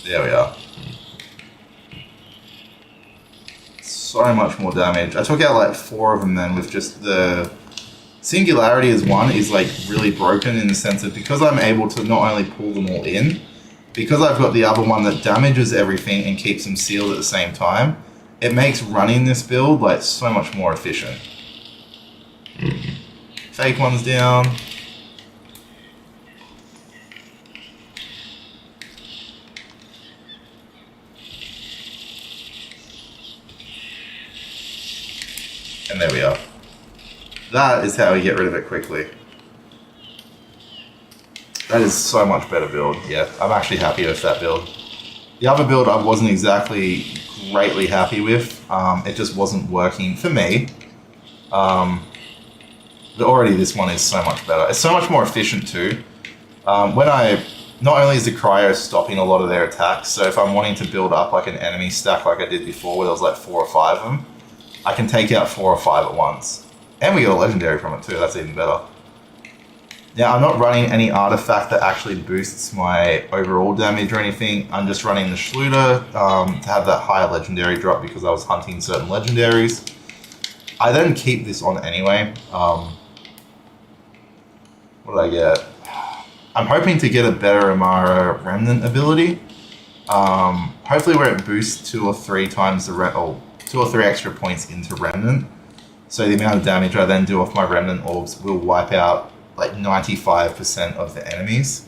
There we are. So much more damage. I took out like 4 of them then with just the... Singularity as one is like really broken in the sense of because I'm able to not only pull them all in, because I've got the other one that damages everything and keeps them sealed at the same time, it makes running this build like so much more efficient. Fake one's down. And there we are. That is how we get rid of it quickly. That is so much better build. Yeah, I'm actually happy with that build. The other build I wasn't exactly greatly happy with. It just wasn't working for me. But already this one is so much better. It's so much more efficient too. Not only is the Cryo stopping a lot of their attacks, so if I'm wanting to build up like an enemy stack like I did before where there was like 4 or 5 of them, I can take out 4 or 5 at once. And we got a legendary from it too, that's even better. Now, I'm not running any artifact that actually boosts my overall damage or anything. I'm just running the Schluter to have that higher legendary drop because I was hunting certain legendaries. I then keep this on anyway. What did I get? I'm hoping to get a better Amara Remnant ability. Hopefully where it boosts 2 or 3 times the 2 or 3 extra points into Remnant. So the amount of damage I then do off my Remnant orbs will wipe out like 95% of the enemies.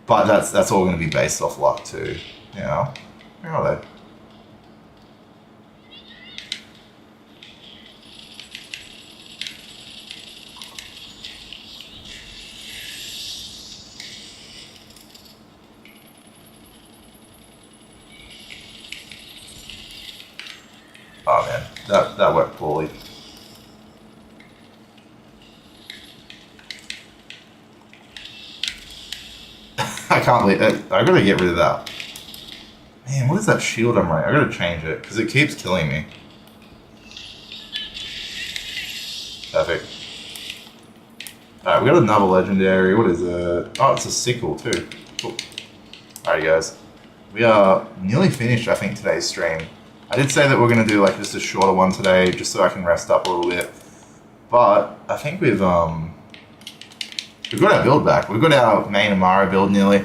But that's all going to be based off luck too. You know? Where are they? Oh man, that worked poorly. I can't believe it. I gotta get rid of that. Man, what is that shield I'm running? I gotta change it, because it keeps killing me. Perfect. Alright, we got another legendary. What is it? Oh, it's a sickle too. Cool. Alright guys. We are nearly finished, I think, today's stream. I did say that we're going to do like just a shorter one today, just so I can rest up a little bit. But I think we've got our build back. We've got our main Amara build nearly.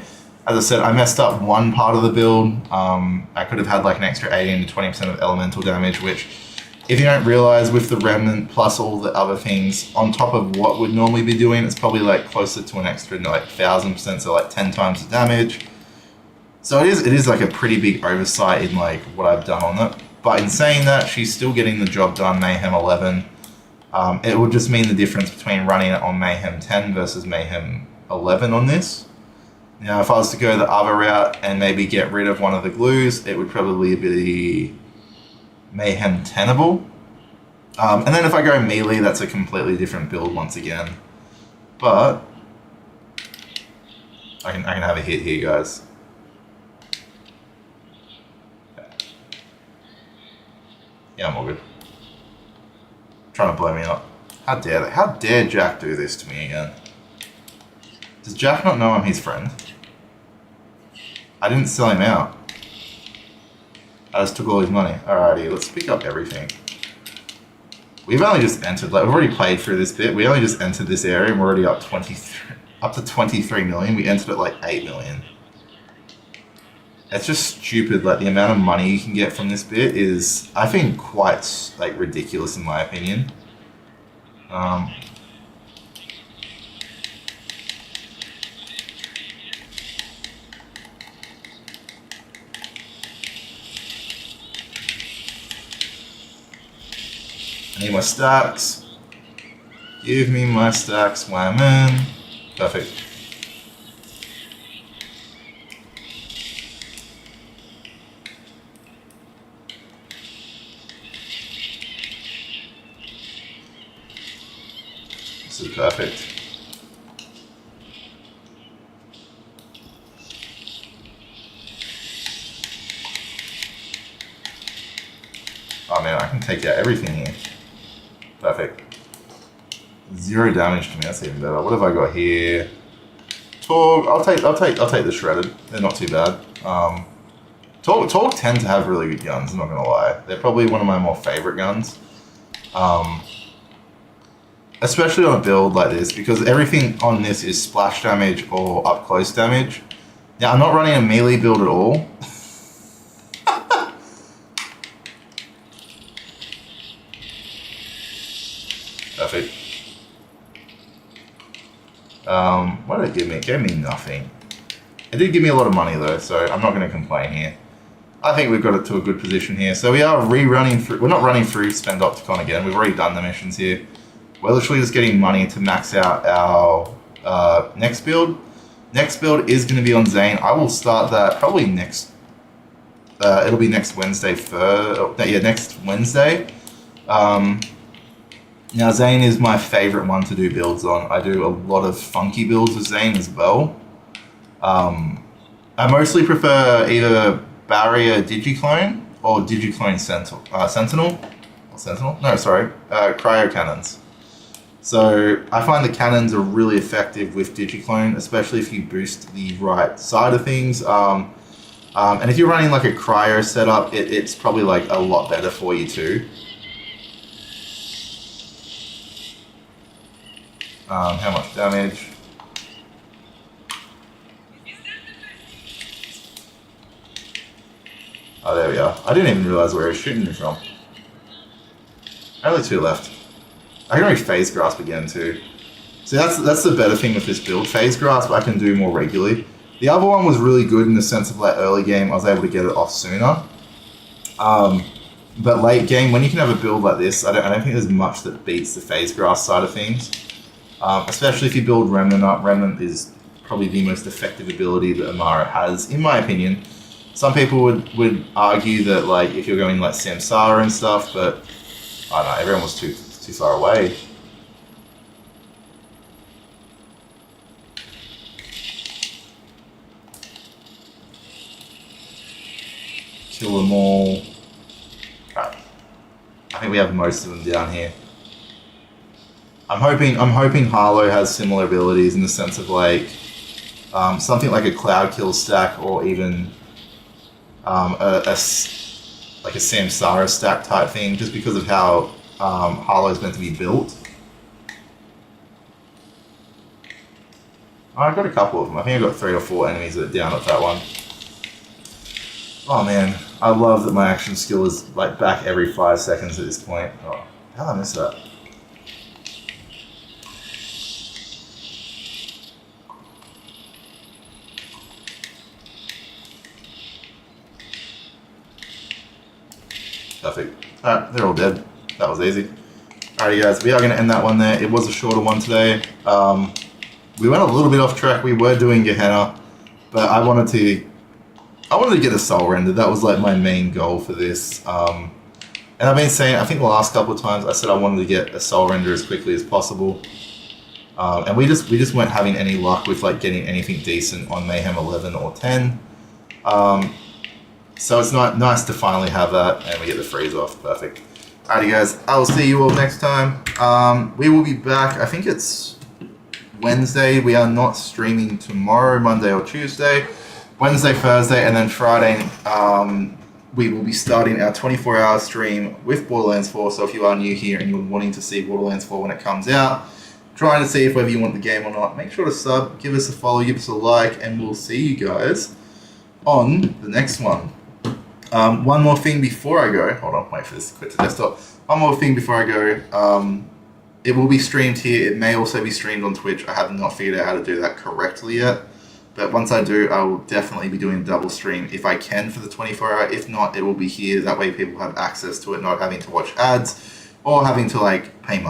As I said, I messed up one part of the build. I could have had like an extra 18 to 20% of elemental damage, which, if you don't realize, with the remnant plus all the other things on top of what we'd normally be doing, it's probably like closer to an extra like 1000%, so like 10 times the damage. So it is like a pretty big oversight in like what I've done on it. But in saying that, she's still getting the job done, Mayhem 11. It would just mean the difference between running it on Mayhem 10 versus Mayhem 11 on this. Now, if I was to go the other route and maybe get rid of one of the glues, it would probably be Mayhem 10able. And then if I go melee, that's a completely different build once again. But I can have a hit here, guys. Yeah, I'm all good. Trying to blow me up. How dare they? How dare Jack do this to me again? Does Jack not know I'm his friend? I didn't sell him out. I just took all his money. Alrighty, let's pick up everything. We've only just entered, like, we've already played through this bit. We only just entered this area and we're already up to 23 million. We entered at like 8 million. It's just stupid. Like, the amount of money you can get from this bit is, I think, quite like ridiculous in my opinion. I need my stacks. Give me my stacks, my man. Perfect. This is perfect. Oh man, I can take out everything here. Perfect. 0 damage to me. That's even better. What have I got here? Torg. I'll take the shredded. They're not too bad. Torg tend to have really good guns. I'm not gonna lie. They're probably one of my more favorite guns. Especially on a build like this, because everything on this is splash damage or up close damage. Now I'm not running a melee build at all. Perfect. What did it give me? It gave me nothing. It did give me a lot of money though, so I'm not going to complain here. I think we've got it to a good position here. So we are rerunning through, we're not running through Spend Opticon again. We've already done the missions here. We're literally just getting money to max out our next build. Next build is going to be on Zane. I will start that probably next, it'll be next Wednesday, next Wednesday. Now, Zane is my favorite one to do builds on. I do a lot of funky builds with Zane as well. I mostly prefer either Barrier Digiclone or Digiclone Sentinel. No, sorry. Cryo Cannons. So I find the cannons are really effective with Digiclone, especially if you boost the right side of things. And if you're running like a cryo setup, it's probably like a lot better for you too. How much damage? Oh, there we are. I didn't even realize where he was shooting me from. Only 2 left. I can already Phase Grasp again too. So that's the better thing with this build. Phase Grasp I can do more regularly. The other one was really good in the sense of like early game I was able to get it off sooner. But late game, when you can have a build like this, I don't think there's much that beats the Phase Grasp side of things. Especially if you build Remnant up. Remnant is probably the most effective ability that Amara has, in my opinion. Some people would argue that like if you're going like Samsara and stuff, but I don't know, everyone was too far away. Kill them all. Alright. I think we have most of them down here. I'm hoping Harlow has similar abilities in the sense of like something like a cloud kill stack or even like a Samsara stack type thing, just because of how Harlow's meant to be built. I got a couple of them. I think I got 3 or 4 enemies that are down at that one. Oh man, I love that my action skill is like back every 5 seconds at this point. Oh, how did I miss that? Perfect. Alright, they're all dead. That was easy. Alrighty guys, we are going to end that one there. It was a shorter one today. We went a little bit off track. We were doing Gehenna, but I wanted to get a soul render. That was like my main goal for this. And I've been saying, I think the last couple of times I said I wanted to get a soul render as quickly as possible. And we just weren't having any luck with like getting anything decent on Mayhem 11 or 10. So it's nice to finally have that, and we get the freeze off. Perfect. Alrighty guys, I will see you all next time. We will be back, I think it's Wednesday. We are not streaming tomorrow, Monday or Tuesday. Wednesday, Thursday, and then Friday, we will be starting our 24-hour stream with Borderlands 4. So if you are new here and you're wanting to see Borderlands 4 when it comes out, trying to see if whether you want the game or not, make sure to sub, give us a follow, give us a like, and we'll see you guys on the next one. One more thing before I go. Hold on, wait for this to quit to desktop. One more thing before I go. It will be streamed here. It may also be streamed on Twitch. I have not figured out how to do that correctly yet. But once I do, I will definitely be doing a double stream if I can for the 24-hour. If not, it will be here. That way people have access to it, not having to watch ads or having to like pay money.